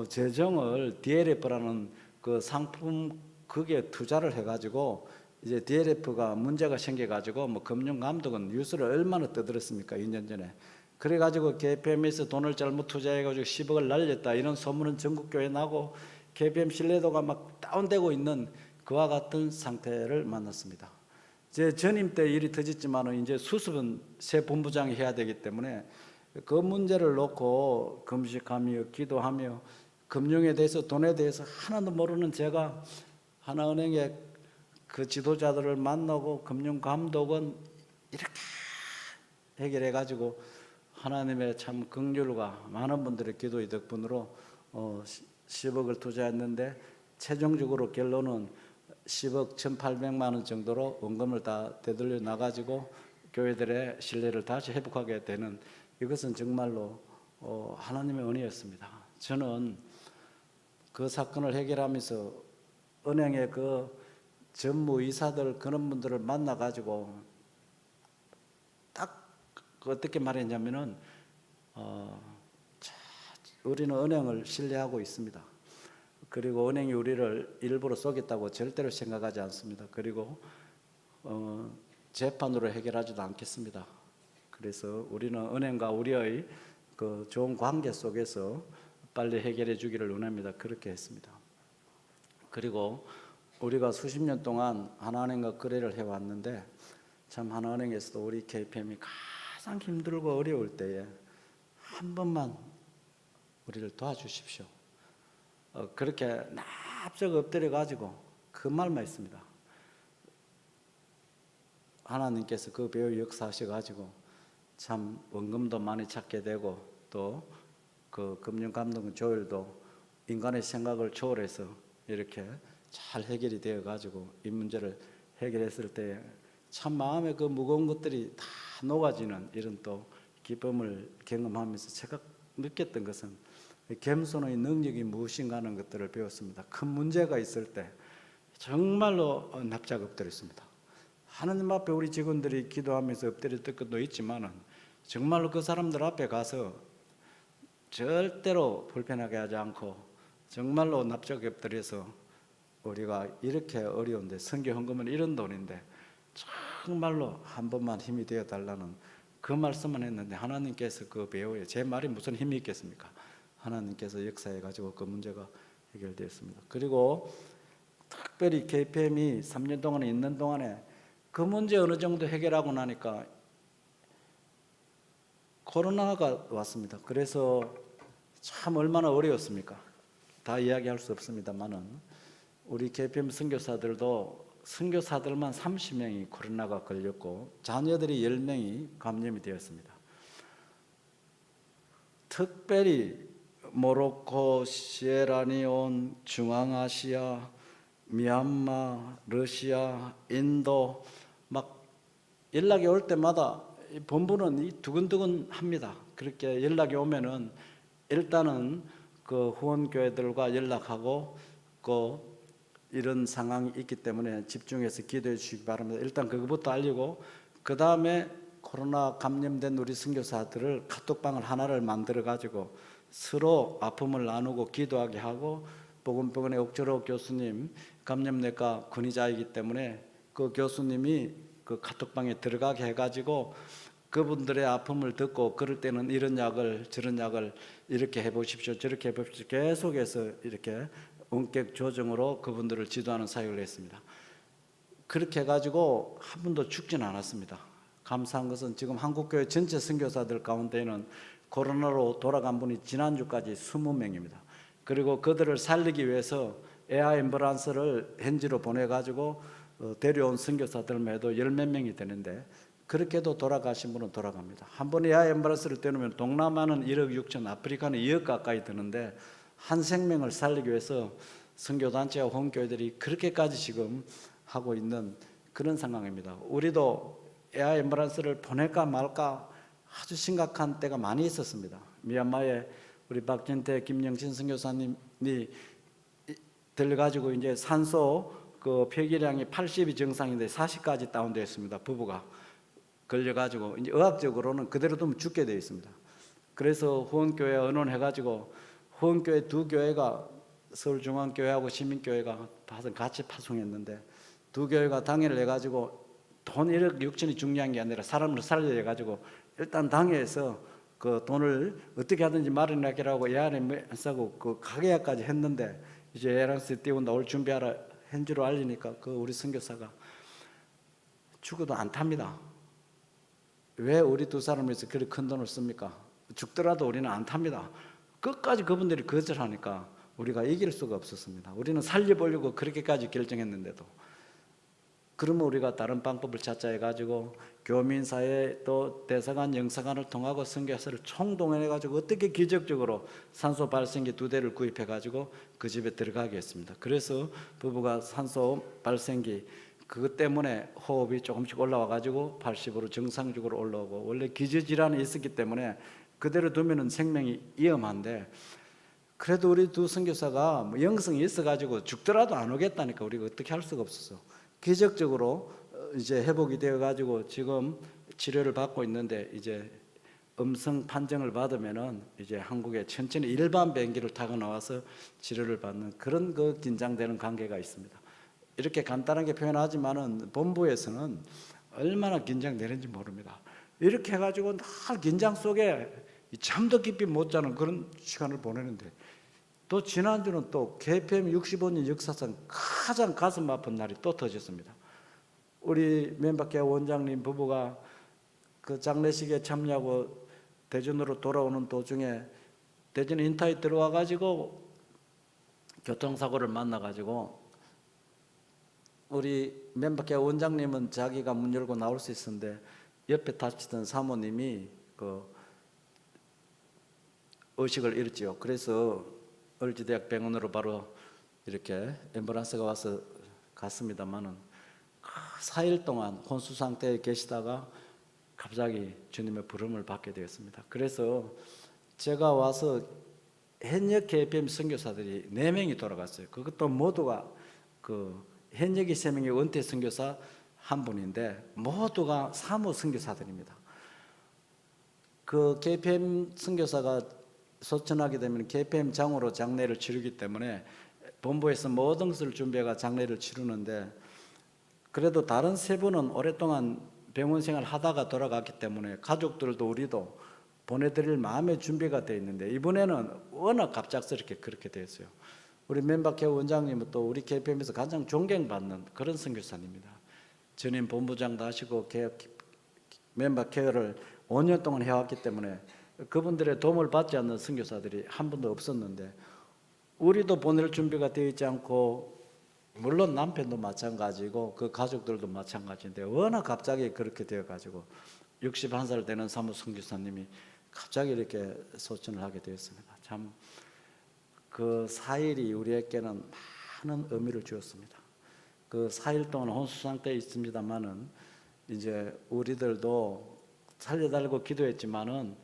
I: 재정을 DLF라는 그 상품 거기에 투자를 해가지고 이제 DLF가 문제가 생겨가지고 뭐 금융감독은 뉴스를 얼마나 떠들었습니까 2년 전에. 그래가지고 KPM에서 돈을 잘못 투자해가지고 10억을 날렸다 이런 소문은 전국교회에 나고 KPM 신뢰도가 막 다운되고 있는 그와 같은 상태를 만났습니다. 제 전임 때 일이 터졌지만 이제 수습은 새 본부장이 해야 되기 때문에 그 문제를 놓고 금식하며 기도하며 금융에 대해서 돈에 대해서 하나도 모르는 제가 하나은행의 그 지도자들을 만나고 금융감독은 이렇게 해결해 가지고 하나님의 참 긍휼과 많은 분들의 기도의 덕분으로 10억을 투자했는데 최종적으로 결론은 10억 1,800만 원 정도로 원금을 다 되돌려 나가지고 교회들의 신뢰를 다시 회복하게 되는 이것은 정말로 하나님의 은혜였습니다. 저는 그 사건을 해결하면서 은행의 그 전무이사들 그런 분들을 만나가지고 딱 어떻게 말했냐면은 우리는 은행을 신뢰하고 있습니다. 그리고 은행이 우리를 일부러 속였다고 절대로 생각하지 않습니다. 그리고 재판으로 해결하지도 않겠습니다. 그래서 우리는 은행과 우리의 그 좋은 관계 속에서 빨리 해결해 주기를 원합니다. 그렇게 했습니다. 그리고 우리가 수십 년 동안 하나은행과 거래를 해왔는데 참 하나은행에서도 우리 KPM이 가장 힘들고 어려울 때에 한 번만 우리를 도와주십시오. 그렇게 납작 엎드려 가지고 그 말만 했습니다. 하나님께서 그 배우 역사하셔 가지고 참 원금도 많이 찾게 되고 또 그 금융감독 조율도 인간의 생각을 초월해서 이렇게 잘 해결이 되어 가지고 이 문제를 해결했을 때 참 마음에 그 무거운 것들이 다 녹아지는 이런 또 기쁨을 경험하면서 제가 느꼈던 것은 겸손의 능력이 무엇인가 하는 것들을 배웠습니다. 큰 문제가 있을 때 정말로 납작 엎드렸습니다. 하나님 앞에 우리 직원들이 기도하면서 엎드렸던 것도 있지만은 정말로 그 사람들 앞에 가서 절대로 불편하게 하지 않고 정말로 납작 엎드려서 우리가 이렇게 어려운데 선교 헌금은 이런 돈인데 정말로 한 번만 힘이 되어 달라는 그 말씀만 했는데 하나님께서 그 배우에 제 말이 무슨 힘이 있겠습니까? 하나님께서 역사해 가지고 그 문제가 해결되었습니다. 그리고 특별히 KPM이 3년 동안 있는 동안에 그 문제 어느 정도 해결하고 나니까 코로나가 왔습니다. 그래서 참 얼마나 어려웠습니까? 다 이야기할 수 없습니다만은 우리 KPM 선교사들도 선교사들만 30명이 코로나가 걸렸고 자녀들이 10명이 감염이 되었습니다. 특별히 모로코, 시에라리온, 중앙아시아, 미얀마, 러시아, 인도 막 연락이 올 때마다 이 본부는 두근두근합니다. 그렇게 연락이 오면은 일단은 그 후원교회들과 연락하고 그 이런 상황이 있기 때문에 집중해서 기도해 주시기 바랍니다. 일단 그것부터 알리고 그 다음에 코로나 감염된 우리 선교사들을 카톡방을 하나를 만들어 가지고 서로 아픔을 나누고 기도하게 하고 보건병원의 옥철호 교수님 감염내과 권위자이기 때문에 그 교수님이 그 카톡방에 들어가게 해가지고 그분들의 아픔을 듣고 그럴 때는 이런 약을 저런 약을 이렇게 해보십시오 저렇게 해보십시오 계속해서 이렇게 원격 조정으로 그분들을 지도하는 사역을 했습니다. 그렇게 해가지고 한 분도 죽지는 않았습니다. 감사한 것은 지금 한국교회 전체 선교사들 가운데는 코로나로 돌아간 분이 지난주까지 20명입니다. 그리고 그들을 살리기 위해서 에어 앰뷸런스를 현지로 보내가지고 데려온 선교사들만 해도 10몇 명이 되는데 그렇게도 돌아가신 분은 돌아갑니다. 한 번에 에어 앰뷸런스를 떼놓으면 동남아는 1억 6천, 아프리카는 2억 가까이 드는데 한 생명을 살리기 위해서 선교단체와 hon교회들이 그렇게까지 지금 하고 있는 그런 상황입니다. 우리도 에어 앰뷸런스를 보낼까 말까 아주 심각한 때가 많이 있었습니다. 미얀마에 우리 박진태, 김영신 선교사님이 들려가지고 이제 산소 그 폐기량이 80이 정상인데 40까지 다운되었습니다. 부부가 걸려가지고 이제 의학적으로는 그대로 두면 죽게 되어 있습니다. 그래서 후원교회 의논해가지고 후원교회 두 교회가 서울중앙교회하고 시민교회가 같이 파송했는데 두 교회가 당회를 해가지고 돈 1억 6천이 중요한 게 아니라 사람을 살려야 해가지고 일단 당회에서 그 돈을 어떻게 하든지 마련하기라고 예안에 쓰고 그 가계약까지 했는데 이제 에란스 띄운다 올 준비하라 현지로 알리니까 그 우리 선교사가 죽어도 안 탑니다. 왜 우리 두 사람을 위해서 그렇게 큰 돈을 씁니까? 죽더라도 우리는 안 탑니다. 끝까지 그분들이 거절하니까 우리가 이길 수가 없었습니다. 우리는 살려보려고 그렇게까지 결정했는데도 그러면 우리가 다른 방법을 찾자 해가지고 교민사회 또 대사관 영사관을 통하고 선교사를 총동원해가지고 어떻게 기적적으로 산소 발생기 2대를 구입해가지고 그 집에 들어가게 했습니다. 그래서 부부가 산소 발생기 그것 때문에 호흡이 조금씩 올라와가지고 80으로 정상적으로 올라오고 원래 기저질환이 있었기 때문에 그대로 두면은 생명이 위험한데 그래도 우리 두 선교사가 뭐 영성이 있어가지고 죽더라도 안 오겠다니까 우리가 어떻게 할 수가 없었어. 기적적으로 이제 회복이 되어가지고 지금 치료를 받고 있는데 이제 음성 판정을 받으면은 이제 한국에 천천히 일반 비행기를 타고 나와서 치료를 받는 그런 그 긴장되는 관계가 있습니다. 이렇게 간단하게 표현하지만은 본부에서는 얼마나 긴장되는지 모릅니다. 이렇게 해가지고 늘 긴장 속에 잠도 깊이 못 자는 그런 시간을 보내는데 또 지난주는 또 KPM 65년 역사상 가장 가슴 아픈 날이 또 터졌습니다. 우리 맨박계 원장님 부부가 그 장례식에 참여하고 대전으로 돌아오는 도중에 대전 인타에 들어와 가지고 교통사고를 만나 가지고 우리 맨박계 원장님은 자기가 문 열고 나올 수 있었는데 옆에 다치던 사모님이 그 의식을 잃었지요. 그래서 을지대학 병원으로 바로 이렇게 앰뷸런스가 와서 갔습니다만은 4일 동안 혼수 상태에 계시다가 갑자기 주님의 부름을 받게 되었습니다. 그래서 제가 와서 현역 KPM 선교사들이 4명이 돌아갔어요. 그것도 모두가 그 현역이 3명이 은퇴 선교사 한 분인데 모두가 사모 선교사들입니다. 그 KPM 선교사가 소천하게 되면 KPM 장으로 장례를 치르기 때문에 본부에서 모든 것을 준비해가 장례를 치르는데 그래도 다른 3분은 오랫동안 병원 생활 하다가 돌아갔기 때문에 가족들도 우리도 보내드릴 마음의 준비가 되어 있는데 이번에는 워낙 갑작스럽게 그렇게 됐어요. 우리 맨박회 원장님은 또 우리 KPM에서 가장 존경받는 그런 선교사님입니다. 전임 본부장도 하시고 맨박회를 5년 동안 해왔기 때문에 그분들의 도움을 받지 않는 선교사들이 한 분도 없었는데 우리도 보낼 준비가 되어 있지 않고 물론 남편도 마찬가지고 그 가족들도 마찬가지인데 워낙 갑자기 그렇게 되어가지고 61살 되는 사무 선교사님이 갑자기 이렇게 소천을 하게 되었습니다. 참 그 4일이 우리에게는 많은 의미를 주었습니다. 그 4일 동안 혼수 상태에 있습니다만은 이제 우리들도 살려달라고 기도했지만은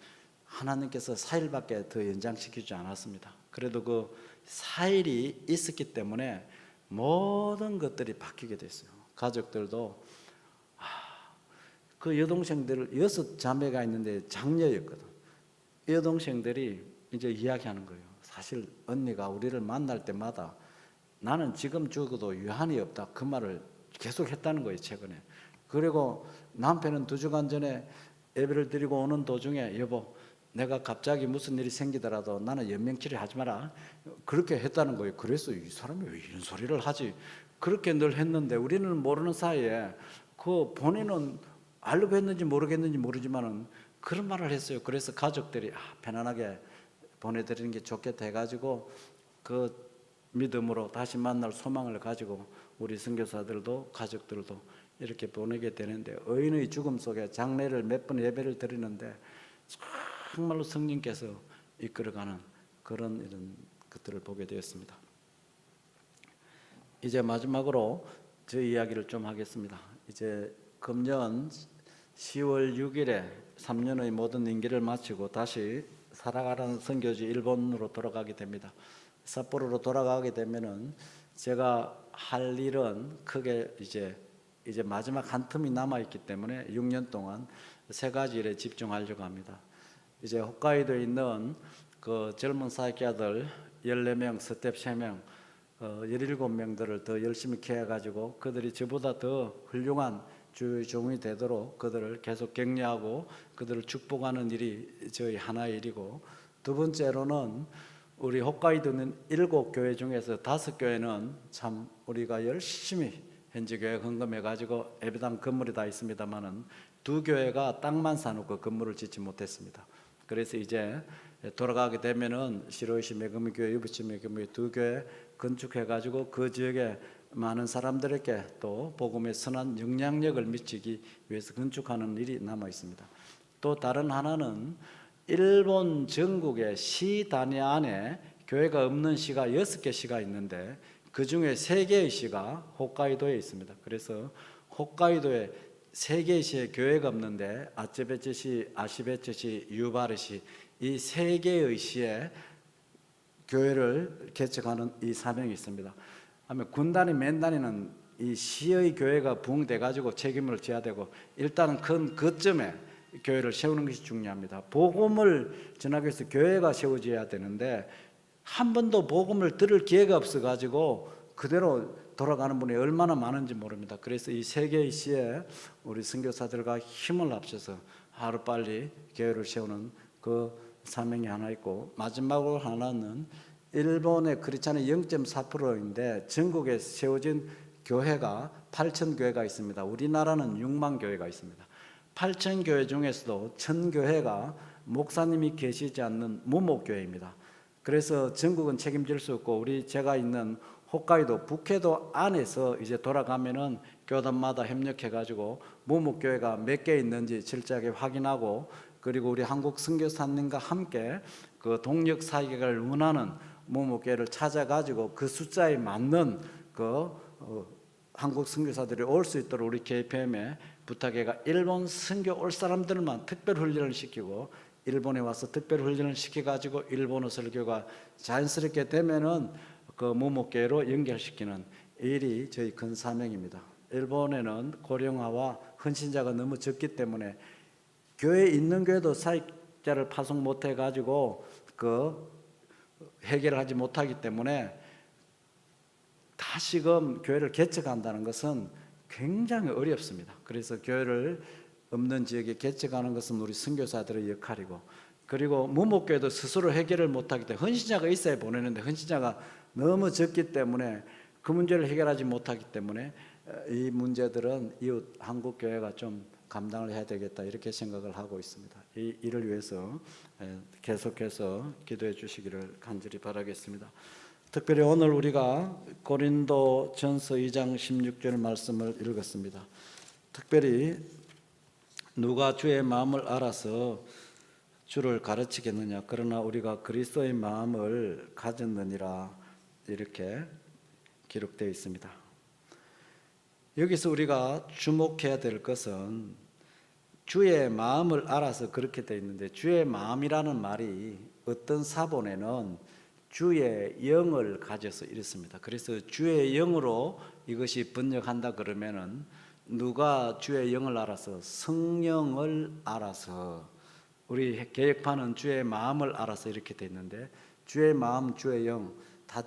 I: 하나님께서 4일밖에 더 연장시키지 않았습니다. 그래도 그 4일이 있었기 때문에 모든 것들이 바뀌게 됐어요. 가족들도 그 여동생들 6자매가 있는데 장녀였거든. 여동생들이 이제 이야기하는 거예요. 사실 언니가 우리를 만날 때마다 나는 지금 죽어도 유한이 없다 그 말을 계속 했다는 거예요. 최근에. 그리고 남편은 2주간 전에 예배를 드리고 오는 도중에 여보 내가 갑자기 무슨 일이 생기더라도 나는 연명치레 하지 마라 그렇게 했다는 거예요. 그래서 이 사람이 왜 이런 소리를 하지 그렇게 늘 했는데 우리는 모르는 사이에 그 본인은 알고 했는지 모르겠는지 모르지만은 그런 말을 했어요. 그래서 가족들이 편안하게 보내드리는 게 좋겠다 해가지고 그 믿음으로 다시 만날 소망을 가지고 우리 선교사들도 가족들도 이렇게 보내게 되는데 의인의 죽음 속에 장례를 몇 번 예배를 드리는데 정말로 성령께서 이끌어가는 그런 이런 것들을 보게 되었습니다. 이제 마지막으로 저 이야기를 좀 하겠습니다. 이제 금년 10월 6일에 3년의 모든 임기를 마치고 다시 살아가는 선교지 일본으로 돌아가게 됩니다. 삿포로로 돌아가게 되면은 제가 할 일은 크게 이제 마지막 한 틈이 남아 있기 때문에 6년 동안 3가지 일에 집중하려고 합니다. 이제 홋카이도에 있는 그 젊은 사역자들 14명, 스텝 3명, 17명들을 더 열심히 케어해가지고 그들이 저보다 더 훌륭한 주의 종이 되도록 그들을 계속 격려하고 그들을 축복하는 일이 저희 하나의 일이고 두 번째로는 우리 홋카이도는 7교회 중에서 5교회는 참 우리가 열심히 현지교회 헌금해가지고 예배당 건물이 다 있습니다만은 2교회가 땅만 사놓고 건물을 짓지 못했습니다. 그래서 이제 돌아가게 되면은 시로이시 메구미교회, 유부치 메구미 2교회 건축해가지고 그 지역에 많은 사람들에게 또 복음의 선한 영향력을 미치기 위해서 건축하는 일이 남아 있습니다. 또 다른 하나는 일본 전국의 시 단위 안에 교회가 없는 시가 6개 시가 있는데 그 중에 3개의 시가 홋카이도에 있습니다. 그래서 홋카이도에 3개의 시에 교회가 없는데 아츠베츠시, 아시베츠시, 유바르시 이 3개의 시에 교회를 개척하는 이 사명이 있습니다. 군단위 맨단위는 이 시의 교회가 부흥돼 가지고 책임을 져야 되고 일단은 큰 거점에 교회를 세우는 것이 중요합니다. 복음을 전하기 위해서 교회가 세워져야 되는데 한 번도 복음을 들을 기회가 없어 가지고 그대로 돌아가는 분이 얼마나 많은지 모릅니다. 그래서 이 3개의 시에 우리 선교사들과 힘을 합쳐서 하루빨리 교회를 세우는 그 사명이 하나 있고 마지막으로 하나는 일본의 크리스찬의 0.4%인데 전국에 세워진 교회가 8,000교회가 있습니다. 우리나라는 6만 교회가 있습니다. 8,000교회 중에서도 1,000교회가 목사님이 계시지 않는 무목교회입니다. 그래서 전국은 책임질 수 없고 제가 있는 홋카이도 북해도 안에서 이제 돌아가면은 교단마다 협력해가지고 무목교회가 몇 개 있는지 철저하게 확인하고 그리고 우리 한국 선교사님과 함께 그 동력 사역을 원하는 무목교회를 찾아가지고 그 숫자에 맞는 한국 선교사들이 올 수 있도록 우리 KPM에 부탁해가 일본 선교 올 사람들만 특별 훈련을 시키고 일본에 와서 특별 훈련을 시켜가지고 일본어 설교가 자연스럽게 되면은 그 무목교회로 연결시키는 일이 저희 큰 사명입니다. 일본에는 고령화와 헌신자가 너무 적기 때문에 교회에 있는 교회도 사역자를 파송 못해 가지고 해결을 하지 못하기 때문에 다시금 교회를 개척한다는 것은 굉장히 어렵습니다. 그래서 교회를 없는 지역에 개척하는 것은 우리 선교사들의 역할이고 그리고 무목교회도 스스로 해결을 못하기 때문에 헌신자가 있어야 보내는데 헌신자가 너무 적기 때문에 그 문제를 해결하지 못하기 때문에 이 문제들은 이웃 한국교회가 좀 감당을 해야 되겠다 이렇게 생각을 하고 있습니다. 이 일을 위해서 계속해서 기도해 주시기를 간절히 바라겠습니다. 특별히 오늘 우리가 고린도전서 2장 16절 말씀을 읽었습니다. 특별히 누가 주의 마음을 알아서 주를 가르치겠느냐, 그러나 우리가 그리스도의 마음을 가졌느니라 이렇게 기록되어 있습니다. 여기서 우리가 주목해야 될 것은 주의 마음을 알아서 그렇게 되어 있는데, 주의 마음이라는 말이 어떤 사본에는 주의 영을 가져서 이렇습니다. 그래서 주의 영으로 이것이 번역한다 그러면은 누가 주의 영을 알아서, 성령을 알아서, 우리 개혁판은 주의 마음을 알아서 이렇게 되어 있는데, 주의 마음, 주의 영 다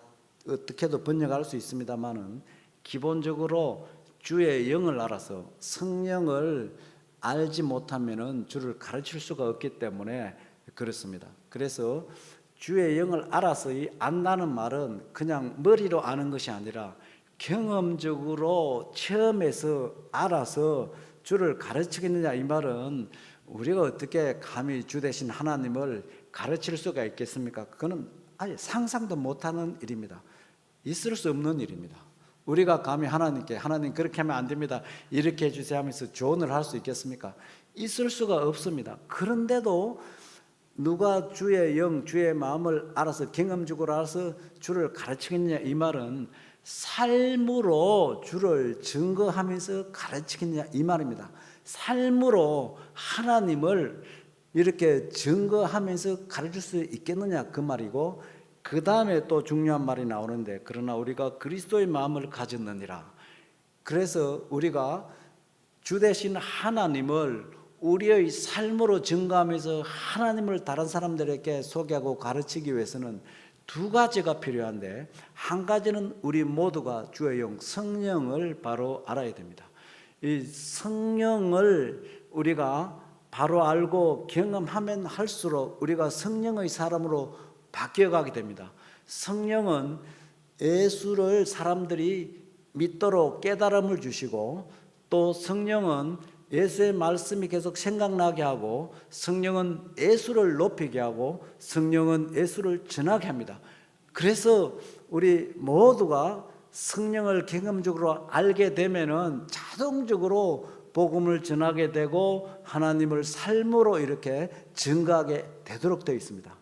I: 어떻게도 번역할 수 있습니다만은 기본적으로 주의 영을 알아서, 성령을 알지 못하면은 주를 가르칠 수가 없기 때문에 그렇습니다. 그래서 주의 영을 알아서 안다는 말은 그냥 머리로 아는 것이 아니라 경험적으로 체험해서 알아서 주를 가르치겠느냐, 이 말은 우리가 어떻게 감히 주 되신 하나님을 가르칠 수가 있겠습니까? 그거는 아예 상상도 못하는 일입니다. 있을 수 없는 일입니다. 우리가 감히 하나님께 하나님 그렇게 하면 안 됩니다, 이렇게 해주세요 하면서 조언을 할 수 있겠습니까? 있을 수가 없습니다. 그런데도 누가 주의 영, 주의 마음을 알아서 경험적으로 알아서 주를 가르치겠냐, 이 말은 삶으로 주를 증거하면서 가르치겠냐, 이 말입니다. 삶으로 하나님을 이렇게 증거하면서 가르칠 수 있겠느냐, 그 말이고, 그 다음에 또 중요한 말이 나오는데, 그러나 우리가 그리스도의 마음을 가졌느니라. 그래서 우리가 주 되신 하나님을 우리의 삶으로 증거하면서 하나님을 다른 사람들에게 소개하고 가르치기 위해서는 두 가지가 필요한데, 한 가지는 우리 모두가 주의 영, 성령을 바로 알아야 됩니다. 이 성령을 우리가 바로 알고 경험하면 할수록 우리가 성령의 사람으로 바뀌어가게 됩니다. 성령은 예수를 사람들이 믿도록 깨달음을 주시고, 또 성령은 예수의 말씀이 계속 생각나게 하고, 성령은 예수를 높이게 하고, 성령은 예수를 전하게 합니다. 그래서 우리 모두가 성령을 경험적으로 알게 되면은 자동적으로 복음을 전하게 되고 하나님을 삶으로 이렇게 증거하게 되도록 되어 있습니다.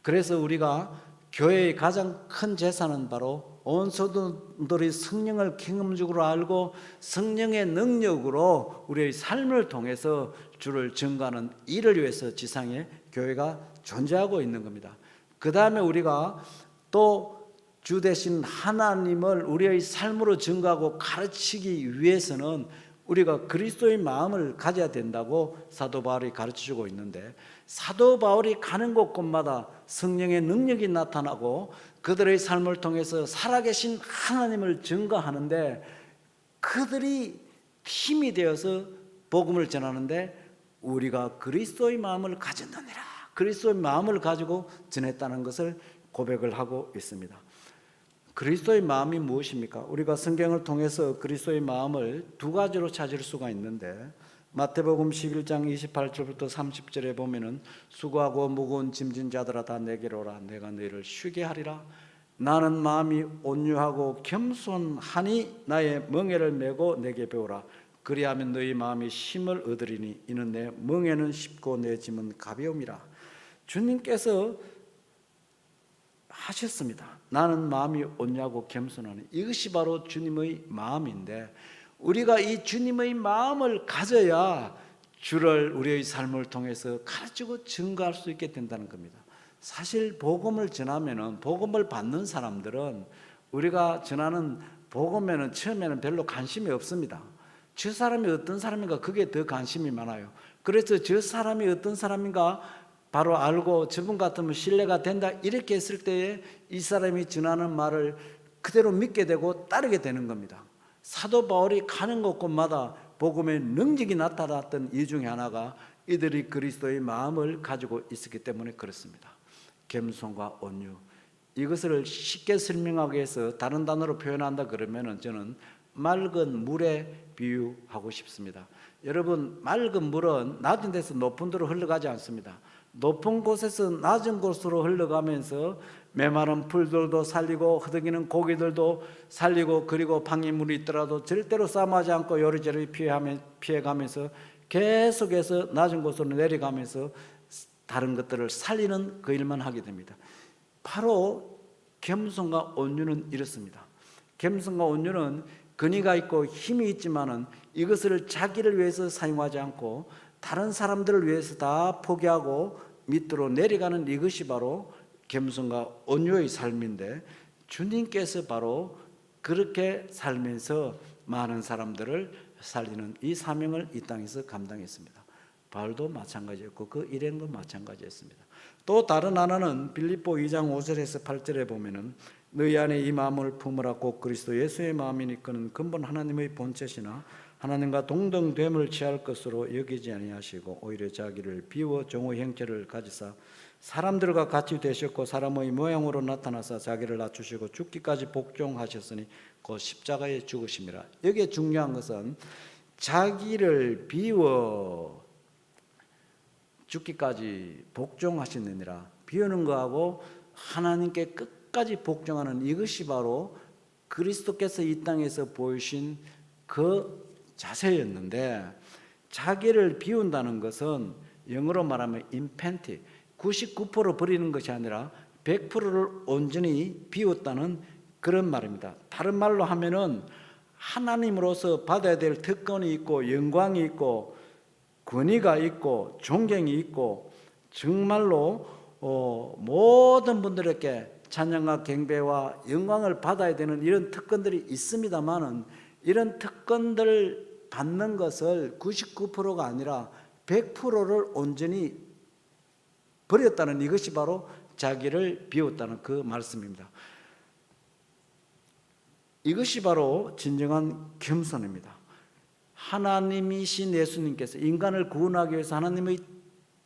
I: 그래서 우리가 교회의 가장 큰 재산은 바로 온 성도들이 성령을 경험적으로 알고 성령의 능력으로 우리의 삶을 통해서 주를 증거하는 일을 위해서 지상에 교회가 존재하고 있는 겁니다. 그 다음에 우리가 또 주 되신 하나님을 우리의 삶으로 증거하고 가르치기 위해서는 우리가 그리스도의 마음을 가져야 된다고 사도 바울이 가르쳐주고 있는데, 사도 바울이 가는 곳곳마다 성령의 능력이 나타나고 그들의 삶을 통해서 살아계신 하나님을 증거하는데, 그들이 힘이 되어서 복음을 전하는데 우리가 그리스도의 마음을 가졌느니라, 그리스도의 마음을 가지고 전했다는 것을 고백을 하고 있습니다. 그리스도의 마음이 무엇입니까? 우리가 성경을 통해서 그리스도의 마음을 두 가지로 찾을 수가 있는데, 마태복음 11장 28절부터 30절에 보면은 수고하고 무거운 짐진 자들아 다 내게로 오라, 내가 너희를 쉬게 하리라. 나는 마음이 온유하고 겸손하니 나의 멍에를 메고 내게 배우라. 그리하면 너희 마음이 힘을 얻으리니 이는 내 멍에는 쉽고 내 짐은 가벼움이라. 주님께서 하셨습니다. 나는 마음이 온유하고 겸손하니, 이것이 바로 주님의 마음인데, 우리가 이 주님의 마음을 가져야 주를 우리의 삶을 통해서 가르치고 증거할 수 있게 된다는 겁니다. 사실 복음을 전하면은, 복음을 받는 사람들은 우리가 전하는 복음에는 처음에는 별로 관심이 없습니다. 저 사람이 어떤 사람인가, 그게 더 관심이 많아요. 그래서 저 사람이 어떤 사람인가 바로 알고 저분 같으면 신뢰가 된다, 이렇게 했을 때에 이 사람이 전하는 말을 그대로 믿게 되고 따르게 되는 겁니다. 사도 바울이 가는 곳곳마다 복음의 능력이 나타났던 이유 중에 하나가 이들이 그리스도의 마음을 가지고 있었기 때문에 그렇습니다. 겸손과 온유, 이것을 쉽게 설명하기 위해서 다른 단어로 표현한다 그러면은 저는 맑은 물에 비유하고 싶습니다. 여러분, 맑은 물은 낮은 데서 높은 데로 흘러가지 않습니다. 높은 곳에서 낮은 곳으로 흘러가면서 메마른 풀들도 살리고 흐드기는 고기들도 살리고, 그리고 방해물이 있더라도 절대로 싸움하지 않고 요리조리 피해가면서 계속해서 낮은 곳으로 내려가면서 다른 것들을 살리는 그 일만 하게 됩니다. 바로 겸손과 온유는 이렇습니다. 겸손과 온유는 근위가 있고 힘이 있지만은 이것을 자기를 위해서 사용하지 않고 다른 사람들을 위해서 다 포기하고 밑으로 내려가는 이것이 바로 겸손과 온유의 삶인데, 주님께서 바로 그렇게 살면서 많은 사람들을 살리는 이 사명을 이 땅에서 감당했습니다. 바울도 마찬가지였고 그 일행도 마찬가지였습니다. 또 다른 하나는 빌립보 2장 5절에서 8절에 보면은 너희 안에 이 마음을 품으라 곧 그리스도 예수의 마음이니 그는 근본 하나님의 본체시나 하나님과 동등됨을 취할 것으로 여기지 아니하시고 오히려 자기를 비워 종의 형체를 가지사 사람들과 같이 되셨고 사람의 모양으로 나타나사 자기를 낮추시고 죽기까지 복종하셨으니 그 십자가에 죽으심이라. 여기에 중요한 것은 자기를 비워 죽기까지 복종하시느니라. 비우는 거하고 하나님께 끝까지 복종하는 이것이 바로 그리스도께서 이 땅에서 보이신 그 자세였는데, 자기를 비운다는 것은 영어로 말하면 임펜티, 99% 버리는 것이 아니라 100%를 온전히 비웠다는 그런 말입니다. 다른 말로 하면은 하나님으로서 받아야 될 특권이 있고 영광이 있고 권위가 있고 존경이 있고 정말로 모든 분들에게 찬양과 경배와 영광을 받아야 되는 이런 특권들이 있습니다만은, 이런 특권들을 받는 것을 99%가 아니라 100%를 온전히 버렸다는 이것이 바로 자기를 비웠다는 그 말씀입니다. 이것이 바로 진정한 겸손입니다. 하나님이신 예수님께서 인간을 구원하기 위해서 하나님의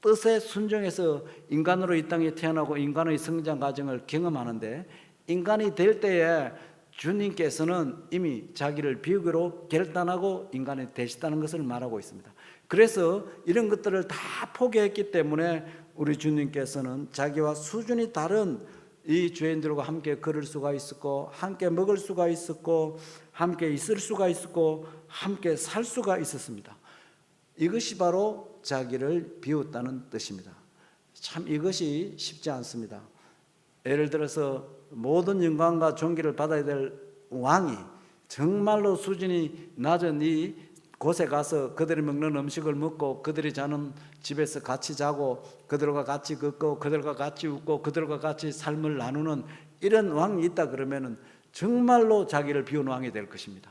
I: 뜻에 순종해서 인간으로 이 땅에 태어나고 인간의 성장 과정을 경험하는데, 인간이 될 때에 주님께서는 이미 자기를 비우기로 결단하고 인간이 되셨다는 것을 말하고 있습니다. 그래서 이런 것들을 다 포기했기 때문에 우리 주님께서는 자기와 수준이 다른 이 죄인들과 함께 걸을 수가 있었고, 함께 먹을 수가 있었고, 함께 있을 수가 있었고, 함께 살 수가 있었습니다. 이것이 바로 자기를 비웠다는 뜻입니다. 참 이것이 쉽지 않습니다. 예를 들어서 모든 영광과 존귀를 받아야 될 왕이 정말로 수준이 낮은 이 곳에 가서 그들이 먹는 음식을 먹고 그들이 자는 집에서 같이 자고 그들과 같이 걷고 그들과 같이 웃고 그들과 같이 삶을 나누는 이런 왕이 있다 그러면은 정말로 자기를 비운 왕이 될 것입니다.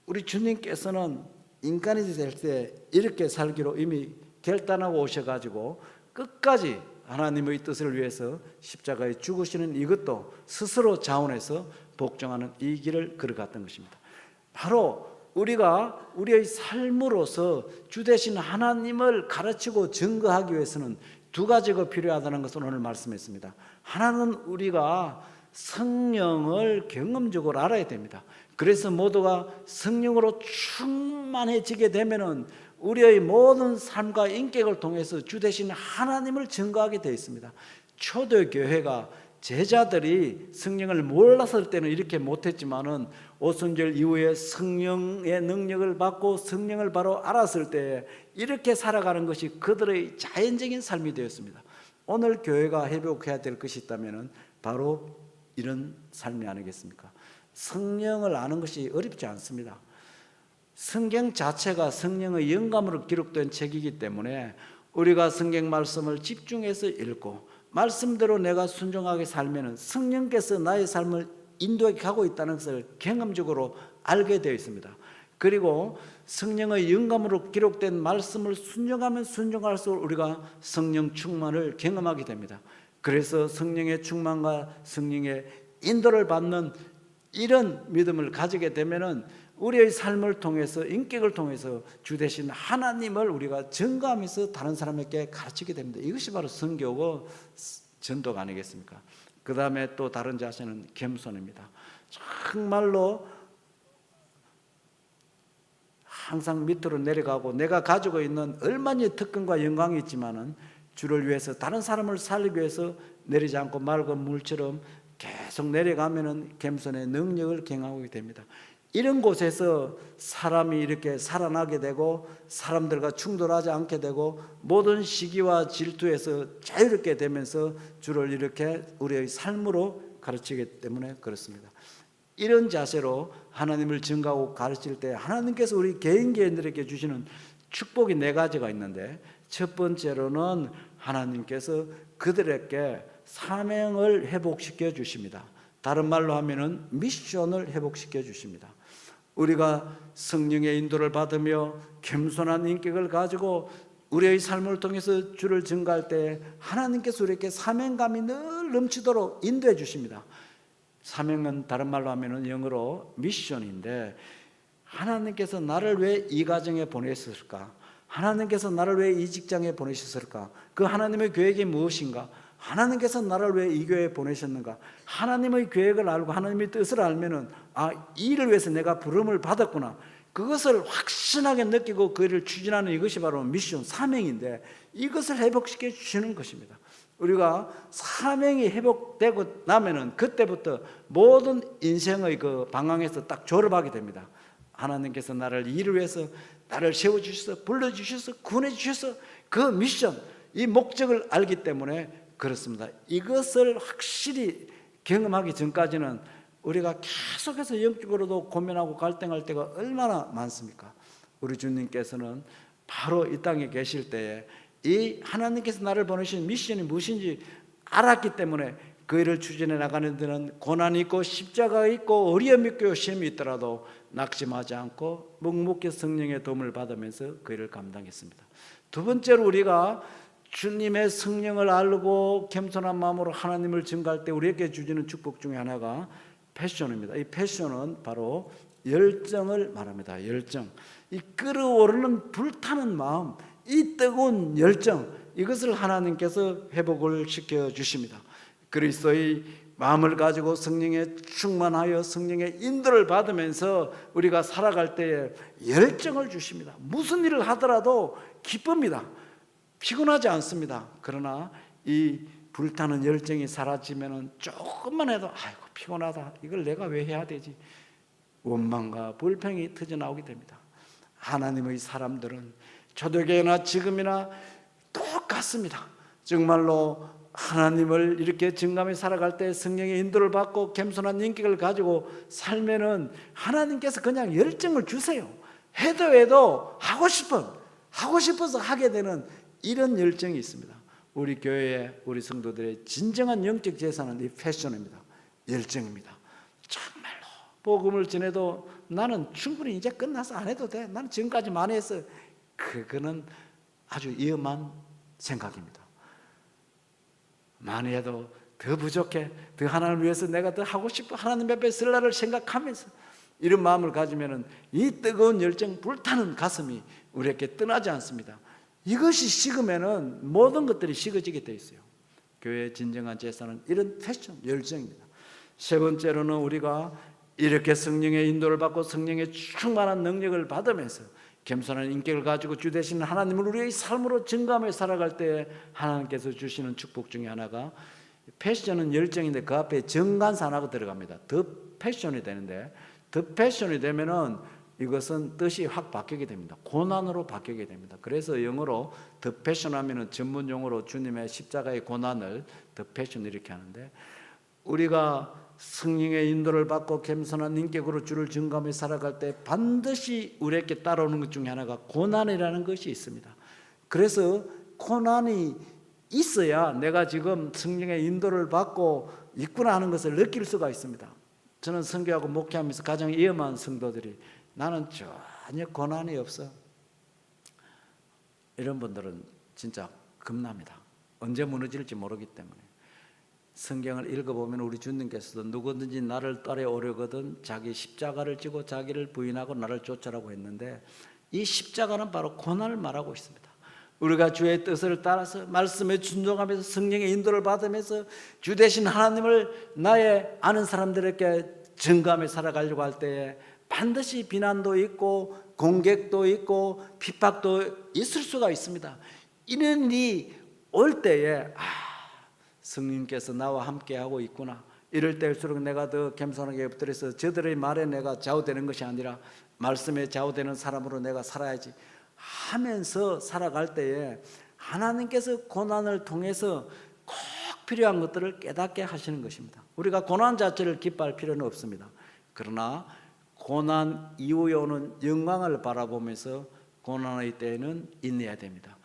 I: 우리 주님께서는 인간이 될 때 이렇게 살기로 이미 결단하고 오셔가지고 끝까지 하나님의 뜻을 위해서 십자가에 죽으시는 이것도 스스로 자원해서 복종하는 이 길을 걸어갔던 것입니다. 바로 우리가 우리의 삶으로서 주 되신 하나님을 가르치고 증거하기 위해서는 두 가지가 필요하다는 것을 오늘 말씀했습니다. 하나는 우리가 성령을 경험적으로 알아야 됩니다. 그래서 모두가 성령으로 충만해지게 되면은 우리의 모든 삶과 인격을 통해서 주 되신 하나님을 증거하게 되어 있습니다. 초대교회가 제자들이 성령을 몰랐을 때는 이렇게 못했지만은 오순절 이후에 성령의 능력을 받고 성령을 바로 알았을 때 이렇게 살아가는 것이 그들의 자연적인 삶이 되었습니다. 오늘 교회가 회복해야 될 것이 있다면은 바로 이런 삶이 아니겠습니까? 성령을 아는 것이 어렵지 않습니다. 성경 자체가 성령의 영감으로 기록된 책이기 때문에 우리가 성경 말씀을 집중해서 읽고 말씀대로 내가 순종하게 살면은 성령께서 나의 삶을 인도해 가고 있다는 것을 경험적으로 알게 되어 있습니다. 그리고 성령의 영감으로 기록된 말씀을 순종하면 순종할수록 우리가 성령 충만을 경험하게 됩니다. 그래서 성령의 충만과 성령의 인도를 받는 이런 믿음을 가지게 되면은 우리의 삶을 통해서 인격을 통해서 주 되신 하나님을 우리가 증거하면서 다른 사람에게 가르치게 됩니다. 이것이 바로 선교고 전도가 아니겠습니까? 그 다음에 또 다른 자세는 겸손입니다. 정말로 항상 밑으로 내려가고 내가 가지고 있는 얼마나 특권과 영광이 있지만은 주를 위해서 다른 사람을 살리기 위해서 내리지 않고 맑은 물처럼 계속 내려가면은 겸손의 능력을 경험하게 됩니다. 이런 곳에서 사람이 이렇게 살아나게 되고 사람들과 충돌하지 않게 되고 모든 시기와 질투에서 자유롭게 되면서 주를 이렇게 우리의 삶으로 가르치기 때문에 그렇습니다. 이런 자세로 하나님을 증거하고 가르칠 때 하나님께서 우리 개인들에게 주시는 축복이 4가지가 있는데, 첫 번째로는 하나님께서 그들에게 사명을 회복시켜 주십니다. 다른 말로 하면은 미션을 회복시켜 주십니다. 우리가 성령의 인도를 받으며 겸손한 인격을 가지고 우리의 삶을 통해서 주를 증거할 때 하나님께서 우리에게 사명감이 늘 넘치도록 인도해 주십니다. 사명은 다른 말로 하면은 영어로 미션인데, 하나님께서 나를 왜 이 가정에 보내셨을까? 하나님께서 나를 왜 이 직장에 보내셨을까? 그 하나님의 계획이 무엇인가? 하나님께서 나를 왜 이 교회에 보내셨는가? 하나님의 계획을 알고 하나님의 뜻을 알면은 이 일을 위해서 내가 부름을 받았구나. 그것을 확신하게 느끼고 그 일을 추진하는 이것이 바로 미션, 사명인데, 이것을 회복시켜 주시는 것입니다. 우리가 사명이 회복되고 나면은 그때부터 모든 인생의 그 방향에서 딱 졸업하게 됩니다. 하나님께서 나를 이 일을 위해서 나를 세워주셔서 불러주셔서 구원해주셔서 그 미션, 이 목적을 알기 때문에 그렇습니다. 이것을 확실히 경험하기 전까지는 우리가 계속해서 영적으로도 고민하고 갈등할 때가 얼마나 많습니까? 우리 주님께서는 바로 이 땅에 계실 때에 이 하나님께서 나를 보내신 미션이 무엇인지 알았기 때문에 그 일을 추진해 나가는 데는 고난이 있고 십자가가 있고 어려움이 있고 시험이 있더라도 낙심하지 않고 묵묵히 성령의 도움을 받으면서 그 일을 감당했습니다. 두 번째로 우리가 주님의 성령을 알고 겸손한 마음으로 하나님을 증거할 때 우리에게 주시는 축복 중에 하나가 패션입니다. 이 패션은 바로 열정을 말합니다. 열정, 이 끓어오르는 불타는 마음, 이 뜨거운 열정, 이것을 하나님께서 회복을 시켜 주십니다. 그리스도의 마음을 가지고 성령에 충만하여 성령의 인도를 받으면서 우리가 살아갈 때에 열정을 주십니다. 무슨 일을 하더라도 기쁩니다. 피곤하지 않습니다. 그러나 이 불타는 열정이 사라지면은 조금만 해도 아이고 피곤하다, 이걸 내가 왜 해야 되지? 원망과 불평이 터져나오게 됩니다. 하나님의 사람들은 초대교회나 지금이나 똑같습니다. 정말로 하나님을 이렇게 증감해 살아갈 때 성령의 인도를 받고 겸손한 인격을 가지고 살면은 하나님께서 그냥 열정을 주세요. 해도 하고 싶어서 하게 되는 이런 열정이 있습니다. 우리 교회에 우리 성도들의 진정한 영적 재산은 이 패션입니다. 열정입니다. 정말로 복음을 전해도 나는 충분히 이제 끝나서 안 해도 돼, 나는 지금까지 많이 했어, 그거는 아주 위험한 생각입니다. 많이 해도 더 부족해, 더 하나님을 위해서 내가 더 하고 싶어, 하나님 앞에 설 날을 생각하면서 이런 마음을 가지면은 이 뜨거운 열정 불타는 가슴이 우리에게 떠나지 않습니다. 이것이 식으면은 모든 것들이 식어지게 돼 있어요. 교회의 진정한 재산은 이런 패션, 열정입니다. 세 번째로는 우리가 이렇게 성령의 인도를 받고 성령의 충만한 능력을 받으면서 겸손한 인격을 가지고 주 되시는 하나님을 우리의 삶으로 증감해 살아갈 때 하나님께서 주시는 축복 중에 하나가, 패션은 열정인데 그 앞에 정관사 하나가 들어갑니다. 더 패션이 되는데, 더 패션이 되면은 이것은 뜻이 확 바뀌게 됩니다. 고난으로 바뀌게 됩니다. 그래서 영어로 더 패션 하면은 전문 용어로 주님의 십자가의 고난을 더 패션 이렇게 하는데, 우리가 성령의 인도를 받고 겸손한 인격으로 주를 증거하며 살아갈 때 반드시 우리에게 따라오는 것 중에 하나가 고난이라는 것이 있습니다. 그래서 고난이 있어야 내가 지금 성령의 인도를 받고 있구나 하는 것을 느낄 수가 있습니다. 저는 선교하고 목회하면서 가장 위험한 성도들이, 나는 전혀 고난이 없어, 이런 분들은 진짜 겁납니다. 언제 무너질지 모르기 때문에. 성경을 읽어보면 우리 주님께서도 누구든지 나를 따라오려거든 자기 십자가를 지고 자기를 부인하고 나를 쫓으라고 했는데, 이 십자가는 바로 고난을 말하고 있습니다. 우리가 주의 뜻을 따라서 말씀에 순종하면서 성령의 인도를 받으면서 주 되신 하나님을 나의 아는 사람들에게 증거하며 살아가려고 할 때에 반드시 비난도 있고 공격도 있고 핍박도 있을 수가 있습니다. 이런 일이 올 때에 성령께서 나와 함께하고 있구나. 이럴 때일수록 내가 더 겸손하게 엎드려서 저들의 말에 내가 좌우되는 것이 아니라 말씀에 좌우되는 사람으로 내가 살아야지 하면서 살아갈 때에 하나님께서 고난을 통해서 꼭 필요한 것들을 깨닫게 하시는 것입니다. 우리가 고난 자체를 기뻐할 필요는 없습니다. 그러나 고난 이후에 오는 영광을 바라보면서 고난의 때에는 인내해야 됩니다.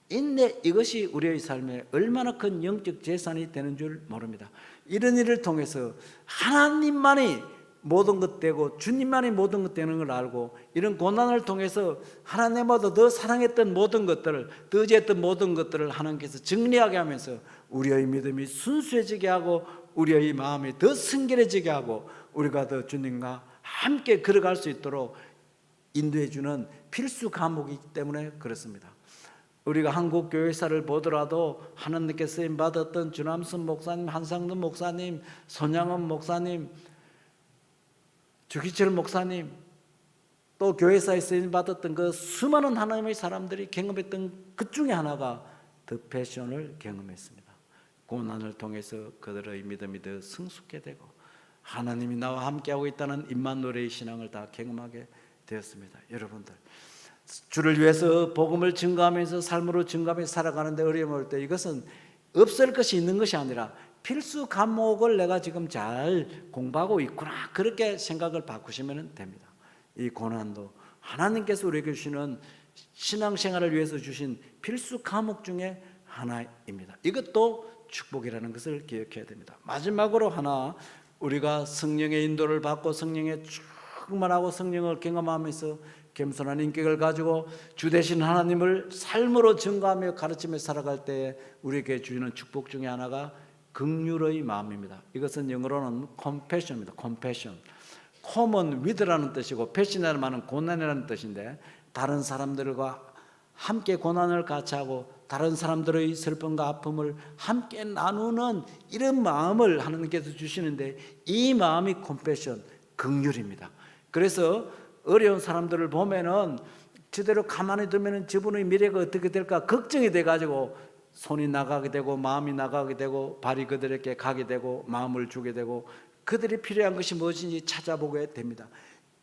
I: 인내, 이것이 우리의 삶에 얼마나 큰 영적 재산이 되는 줄 모릅니다. 이런 일을 통해서 하나님만이 모든 것 되고 주님만이 모든 것 되는 걸 알고, 이런 고난을 통해서 하나님보다 더 사랑했던 모든 것들을, 더 의지했던 모든 것들을 하나님께서 정리하게 하면서 우리의 믿음이 순수해지게 하고 우리의 마음이 더 순결해지게 하고 우리가 더 주님과 함께 걸어갈 수 있도록 인도해 주는 필수 과목이기 때문에 그렇습니다. 우리가 한국 교회사를 보더라도 하나님께 쓰임 받았던 주남순 목사님, 한상돈 목사님, 손양원 목사님, 주기철 목사님, 또 교회사에 쓰임 받았던 그 수많은 하나님의 사람들이 경험했던 그 중에 하나가 더 패션을 경험했습니다. 고난을 통해서 그들의 믿음이 더 성숙해 되고 하나님이 나와 함께하고 있다는 임마누엘의 신앙을 다 경험하게 되었습니다. 여러분들, 주를 위해서 복음을 증거하면서 삶으로 증거하면서 살아가는데 어려움이 올 때 이것은 없을 것이 있는 것이 아니라 필수 과목을 내가 지금 잘 공부하고 있구나, 그렇게 생각을 바꾸시면 됩니다. 이 고난도 하나님께서 우리에게 주시는 신앙생활을 위해서 주신 필수 과목 중에 하나입니다. 이것도 축복이라는 것을 기억해야 됩니다. 마지막으로 하나, 우리가 성령의 인도를 받고 성령의 충만하고 성령을 경험하면서 겸손한 인격을 가지고 주 되신 하나님을 삶으로 증거하며 가르치며 살아갈 때에 우리에게 주시는 축복 중에 하나가 긍휼의 마음입니다. 이것은 영어로는 compassion입니다. compassion. com은 with라는 뜻이고 passion이라는 말은 고난이라는 뜻인데, 다른 사람들과 함께 고난을 같이 하고 다른 사람들의 슬픔과 아픔을 함께 나누는 이런 마음을 하나님께서 주시는데, 이 마음이 compassion, 긍휼입니다. 그래서 어려운 사람들을 보면은 저대로 가만히 두면은 저분의 미래가 어떻게 될까 걱정이 돼가지고 손이 나가게 되고 마음이 나가게 되고 발이 그들에게 가게 되고 마음을 주게 되고 그들이 필요한 것이 무엇인지 찾아보게 됩니다.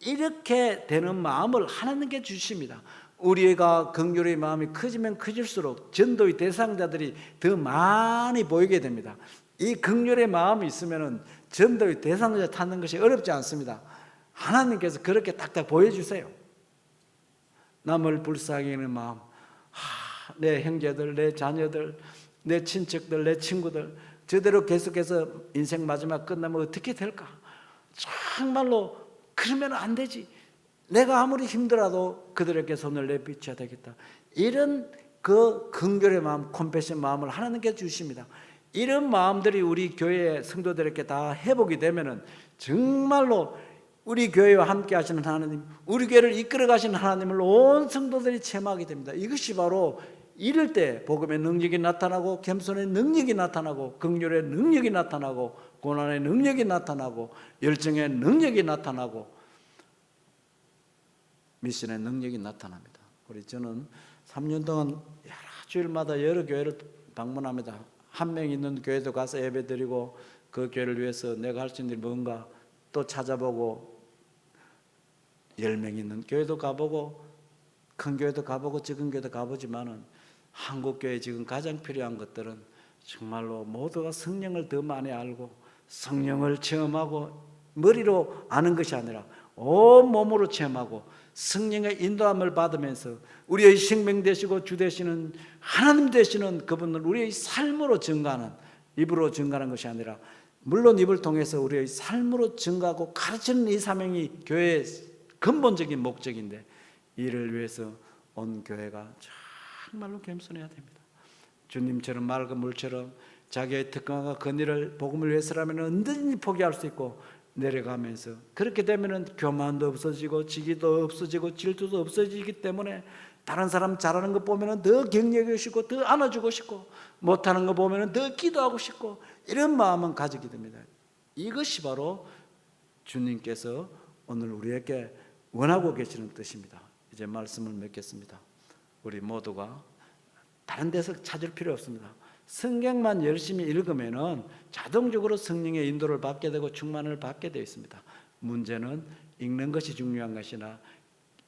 I: 이렇게 되는 마음을 하나님께 주십니다. 우리가 긍휼의 마음이 커지면 커질수록 전도의 대상자들이 더 많이 보이게 됩니다. 이 긍휼의 마음이 있으면은 전도의 대상자 찾는 것이 어렵지 않습니다. 하나님께서 그렇게 딱딱 보여주세요. 남을 불쌍히 여기는 마음, 내 형제들, 내 자녀들, 내 친척들, 내 친구들 저대로 계속해서 인생 마지막 끝나면 어떻게 될까? 정말로 그러면 안 되지. 내가 아무리 힘들어도 그들에게 손을 내비쳐야 되겠다. 이런 그 긍휼의 마음, 컴패션 마음을 하나님께 주십니다. 이런 마음들이 우리 교회 성도들에게 다 회복이 되면은 정말로 우리 교회와 함께 하시는 하나님, 우리 교회를 이끌어 가시는 하나님을 온 성도들이 체험하게 됩니다. 이것이 바로 이럴 때 복음의 능력이 나타나고 겸손의 능력이 나타나고 긍휼의 능력이 나타나고 고난의 능력이 나타나고 열정의 능력이 나타나고 미션의 능력이 나타납니다. 저는 3년 동안 여러 주일마다 여러 교회를 방문합니다. 한 명 있는 교회도 가서 예배드리고 그 교회를 위해서 내가 할 수 있는 일이 뭔가 또 찾아보고 10명 있는 교회도 가보고 큰 교회도 가보고 적은 교회도 가보지만은 한국교회에 지금 가장 필요한 것들은 정말로 모두가 성령을 더 많이 알고 성령을 체험하고 머리로 아는 것이 아니라 온 몸으로 체험하고 성령의 인도함을 받으면서 우리의 생명 되시고 주 되시는 하나님 되시는 그분을 우리의 삶으로 증가하는, 입으로 증가하는 것이 아니라 물론 입을 통해서 우리의 삶으로 증가하고 가르치는 이 사명이 교회의 근본적인 목적인데, 이를 위해서 온 교회가 정말로 겸손해야 됩니다. 주님처럼 맑은 물처럼 자기의 특강과 건의를 복음을 위해서라면 언제든지 포기할 수 있고 내려가면서, 그렇게 되면은 교만도 없어지고 지기도 없어지고 질투도 없어지기 때문에 다른 사람 잘하는 거 보면은 더 격려하고 싶고 더 안아주고 싶고 못하는 거 보면은 더 기도하고 싶고 이런 마음은 가지게 됩니다. 이것이 바로 주님께서 오늘 우리에게 원하고 계시는 뜻입니다. 이제 말씀을 맺겠습니다. 우리 모두가 다른 데서 찾을 필요 없습니다. 성경만 열심히 읽으면은 자동적으로 성령의 인도를 받게 되고 충만을 받게 되어 있습니다. 문제는 읽는 것이 중요한 것이나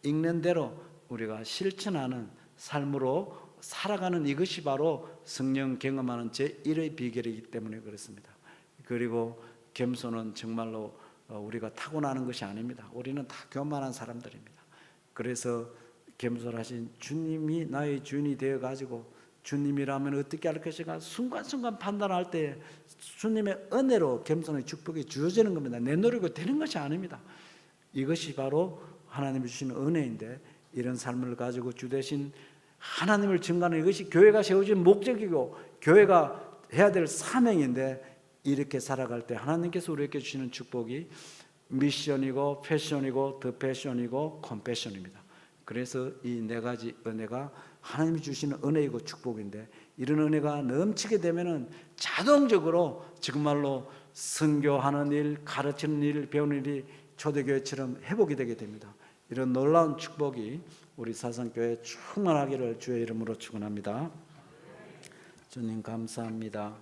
I: 읽는 대로 우리가 실천하는 삶으로 살아가는 이것이 바로 성령 경험하는 제1의 비결이기 때문에 그렇습니다. 그리고 겸손은 정말로 우리가 타고나는 것이 아닙니다. 우리는 다 교만한 사람들입니다. 그래서 겸손하신 주님이 나의 주인이 되어가지고 주님이라면 어떻게 할 것인가 순간순간 판단할 때 주님의 은혜로 겸손의 축복이 주어지는 겁니다. 내 노력으로 되는 것이 아닙니다. 이것이 바로 하나님이 주시는 은혜인데 이런 삶을 가지고 주 대신 하나님을 증거하는 이것이 교회가 세워진 목적이고 교회가 해야 될 사명인데 이렇게 살아갈 때 하나님께서 우리에게 주시는 축복이 미션이고 패션이고 더 패션이고 컴패션입니다. 그래서 이 네 가지 은혜가 하나님이 주시는 은혜이고 축복인데 이런 은혜가 넘치게 되면은 자동적으로 정말로 선교하는 일, 가르치는 일, 배우는 일이 초대교회처럼 회복이 되게 됩니다. 이런 놀라운 축복이 우리 사상교회에 충만하기를 주의 이름으로 축원합니다. 주님 감사합니다.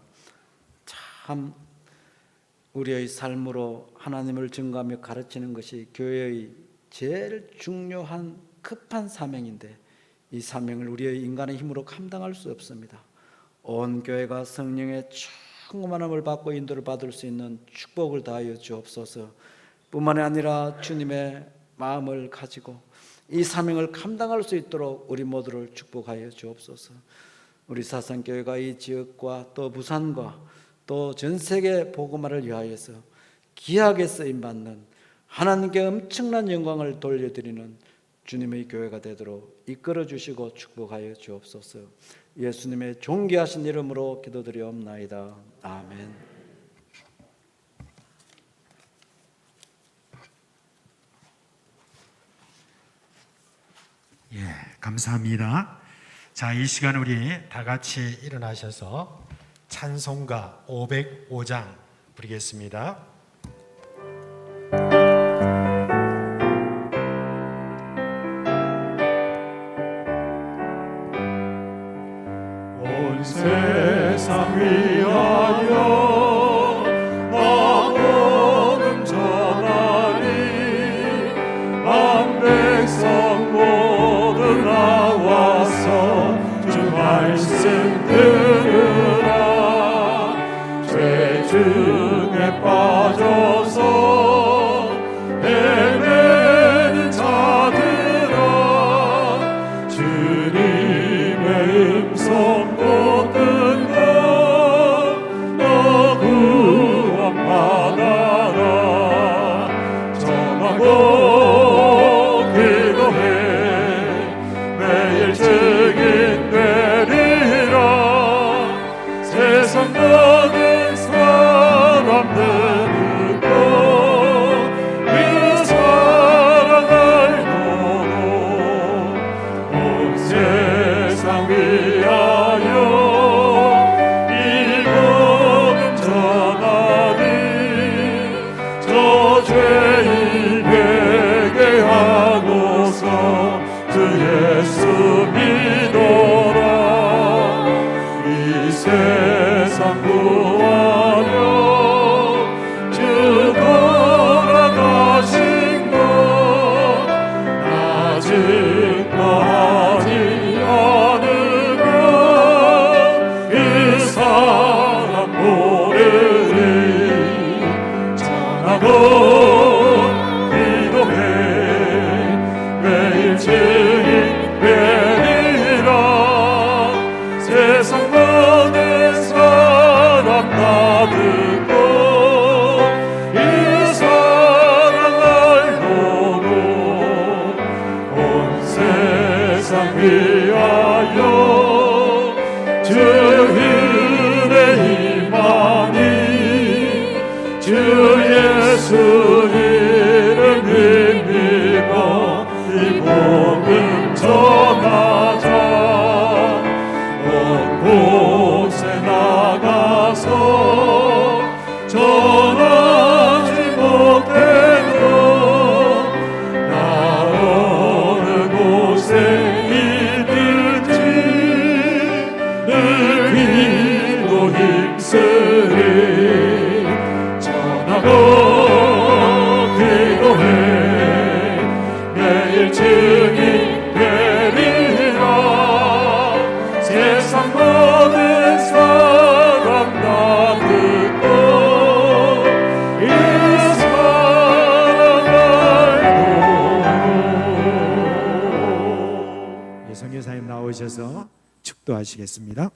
I: 참 우리의 삶으로 하나님을 증거하며 가르치는 것이 교회의 제일 중요한 급한 사명인데 이 사명을 우리의 인간의 힘으로 감당할 수 없습니다. 온 교회가 성령의 충만함을 받고 인도를 받을 수 있는 축복을 다하여 주옵소서. 뿐만이 아니라 주님의 마음을 가지고 이 사명을 감당할 수 있도록 우리 모두를 축복하여 주옵소서. 우리 사상교회가 이 지역과 또 부산과 또 전 세계 복음화를 위하여서 귀하게 쓰임받는 하나님께 엄청난 영광을 돌려드리는 주님의 교회가 되도록 이끌어 주시고 축복하여 주옵소서. 예수님의 존귀하신 이름으로 기도드리옵나이다. 아멘.
G: 예, 감사합니다. 자, 이 시간 우리 다 같이 일어나셔서 찬송가 505장 부르겠습니다.
H: 온 세상 위하여 나 복음 전하리 한 백성 모두 나와서 주 말씀 들으라 죄 중에 빠져서 헤매는 자들아 주님의 음성 못 듣고 너 구원 받아라 전하고 기도해 매일 증인 되리라 세상 모든 사람들 듣고 그 사랑을 너로 온 세상 위하여 이 복음 전하리 저 죄인 회개하고서 주 예수 믿어라 이 세상 구하려 주 돌아가신 것 아직 나지 않으면 이 사람 모르리 전하고 기도해 매일 증인 되리라 세상 모든 사람 다 듣고 이 사랑을 너로 온 세상 위하여 주 은혜 임하니 주 예수
G: 기도하시겠습니다.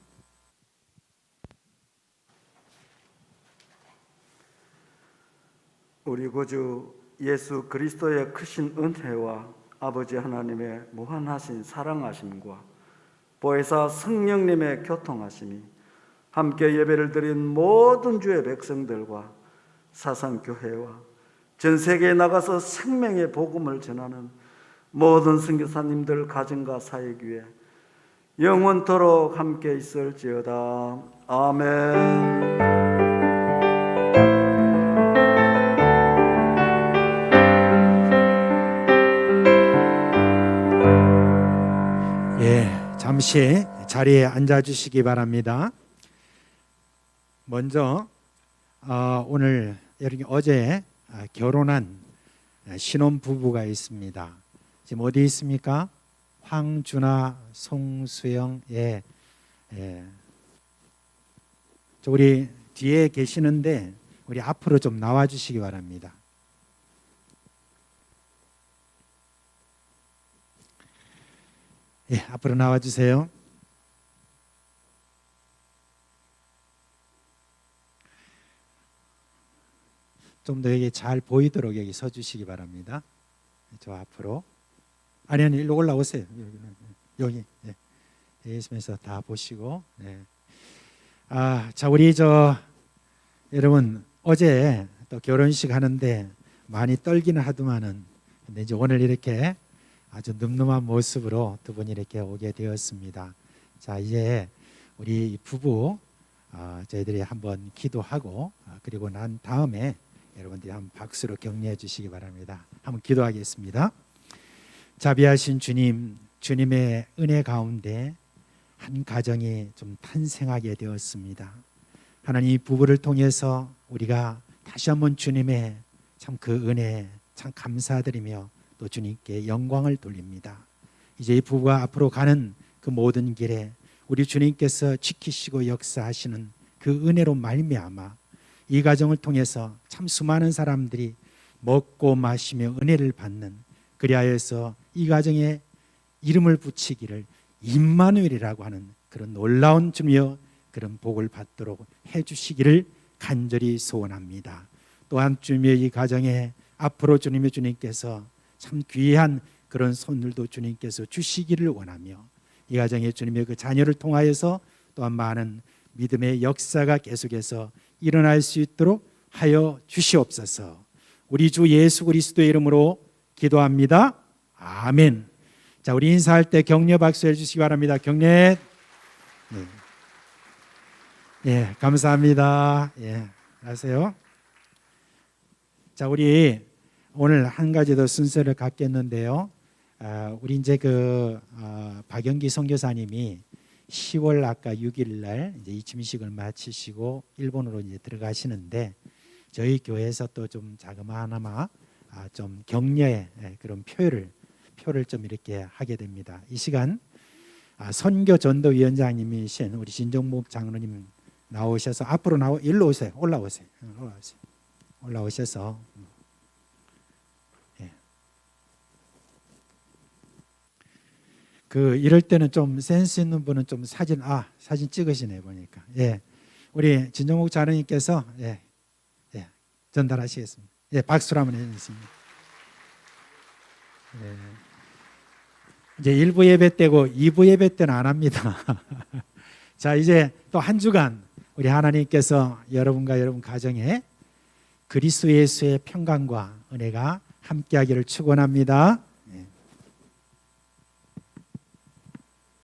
I: 우리 구주 예수 그리스도의 크신 은혜와 아버지 하나님의 무한하신 사랑하심과 보혜사 성령님의 교통하심이 함께 예배를 드린 모든 주의 백성들과 사상교회와 전 세계에 나가서 생명의 복음을 전하는 모든 선교사님들 가정과 사역 위에 영원토록 함께 있을지어다. 아멘.
G: 잠시 자리에 앉아 주시기 바랍니다. 먼저 오늘 여러분 어제 결혼한 신혼 부부가 있습니다. 지금 어디 있습니까? 황준아, 송수영. 우리 뒤에 계시는데 우리 앞으로 좀 나와 주시기 바랍니다. 앞으로 나와 주세요. 좀 더 여기 잘 보이도록 여기 서 주시기 바랍니다. 저 앞으로. 아니 일로 올라오세요. 여기 있으면서 다 보시고. 자 우리 여러분 어제 또 결혼식 하는데 많이 떨기는 하더만은 근데 이제 오늘 이렇게 아주 늠름한 모습으로 두 분이 이렇게 오게 되었습니다. 자 이제 우리 부부 저희들이 한번 기도하고 그리고 난 다음에 여러분들이 한번 박수로 격려해 주시기 바랍니다. 한번 기도하겠습니다. 자비하신 주님, 주님의 은혜 가운데 한 가정이 좀 탄생하게 되었습니다. 하나님 이 부부를 통해서 우리가 다시 한번 주님의 참 그 은혜 참 감사드리며 또 주님께 영광을 돌립니다. 이제 이 부부가 앞으로 가는 그 모든 길에 우리 주님께서 지키시고 역사하시는 그 은혜로 말미암아 이 가정을 통해서 참 수많은 사람들이 먹고 마시며 은혜를 받는 그리하여서 이 가정에 이름을 붙이기를 임마누엘이라고 하는 그런 놀라운 주며 그런 복을 받도록 해주시기를 간절히 소원합니다. 또한 주님의 이 가정에 앞으로 주님께서 참 귀한 그런 손들도 주님께서 주시기를 원하며 이 가정에 주님의 그 자녀를 통하여서 또한 많은 믿음의 역사가 계속해서 일어날 수 있도록 하여 주시옵소서. 우리 주 예수 그리스도의 이름으로 기도합니다. 아멘. 자, 우리 인사할 때 격려 박수 해주시기 바랍니다. 격려. 감사합니다. 안녕하세요. 자, 우리 오늘 한 가지 더 순서를 갖겠는데요. 우리 이제 박영기 선교사님이 10월 아까 6일 날 이제 이 침식을 마치시고 일본으로 이제 들어가시는데 저희 교회에서 또 좀 자그마하나마 좀 격려의 그런 표를 좀 이렇게 하게 됩니다. 이 시간 선교 전도위원장님이신 우리 신정목 장로님 나오셔서 앞으로 일로 오세요. 올라오셔서 이럴 때는 좀 센스 있는 분은 좀 사진 찍으시네 보니까. 우리 진정목 장로님께서 전달하시겠습니다. 박수로 한번 해주십니다. 이제 1부 예배 때고 2부 예배 때는 안 합니다. 자, 이제 또 한 주간 우리 하나님께서 여러분과 여러분 가정에 그리스도 예수의 평강과 은혜가 함께하기를 축원합니다.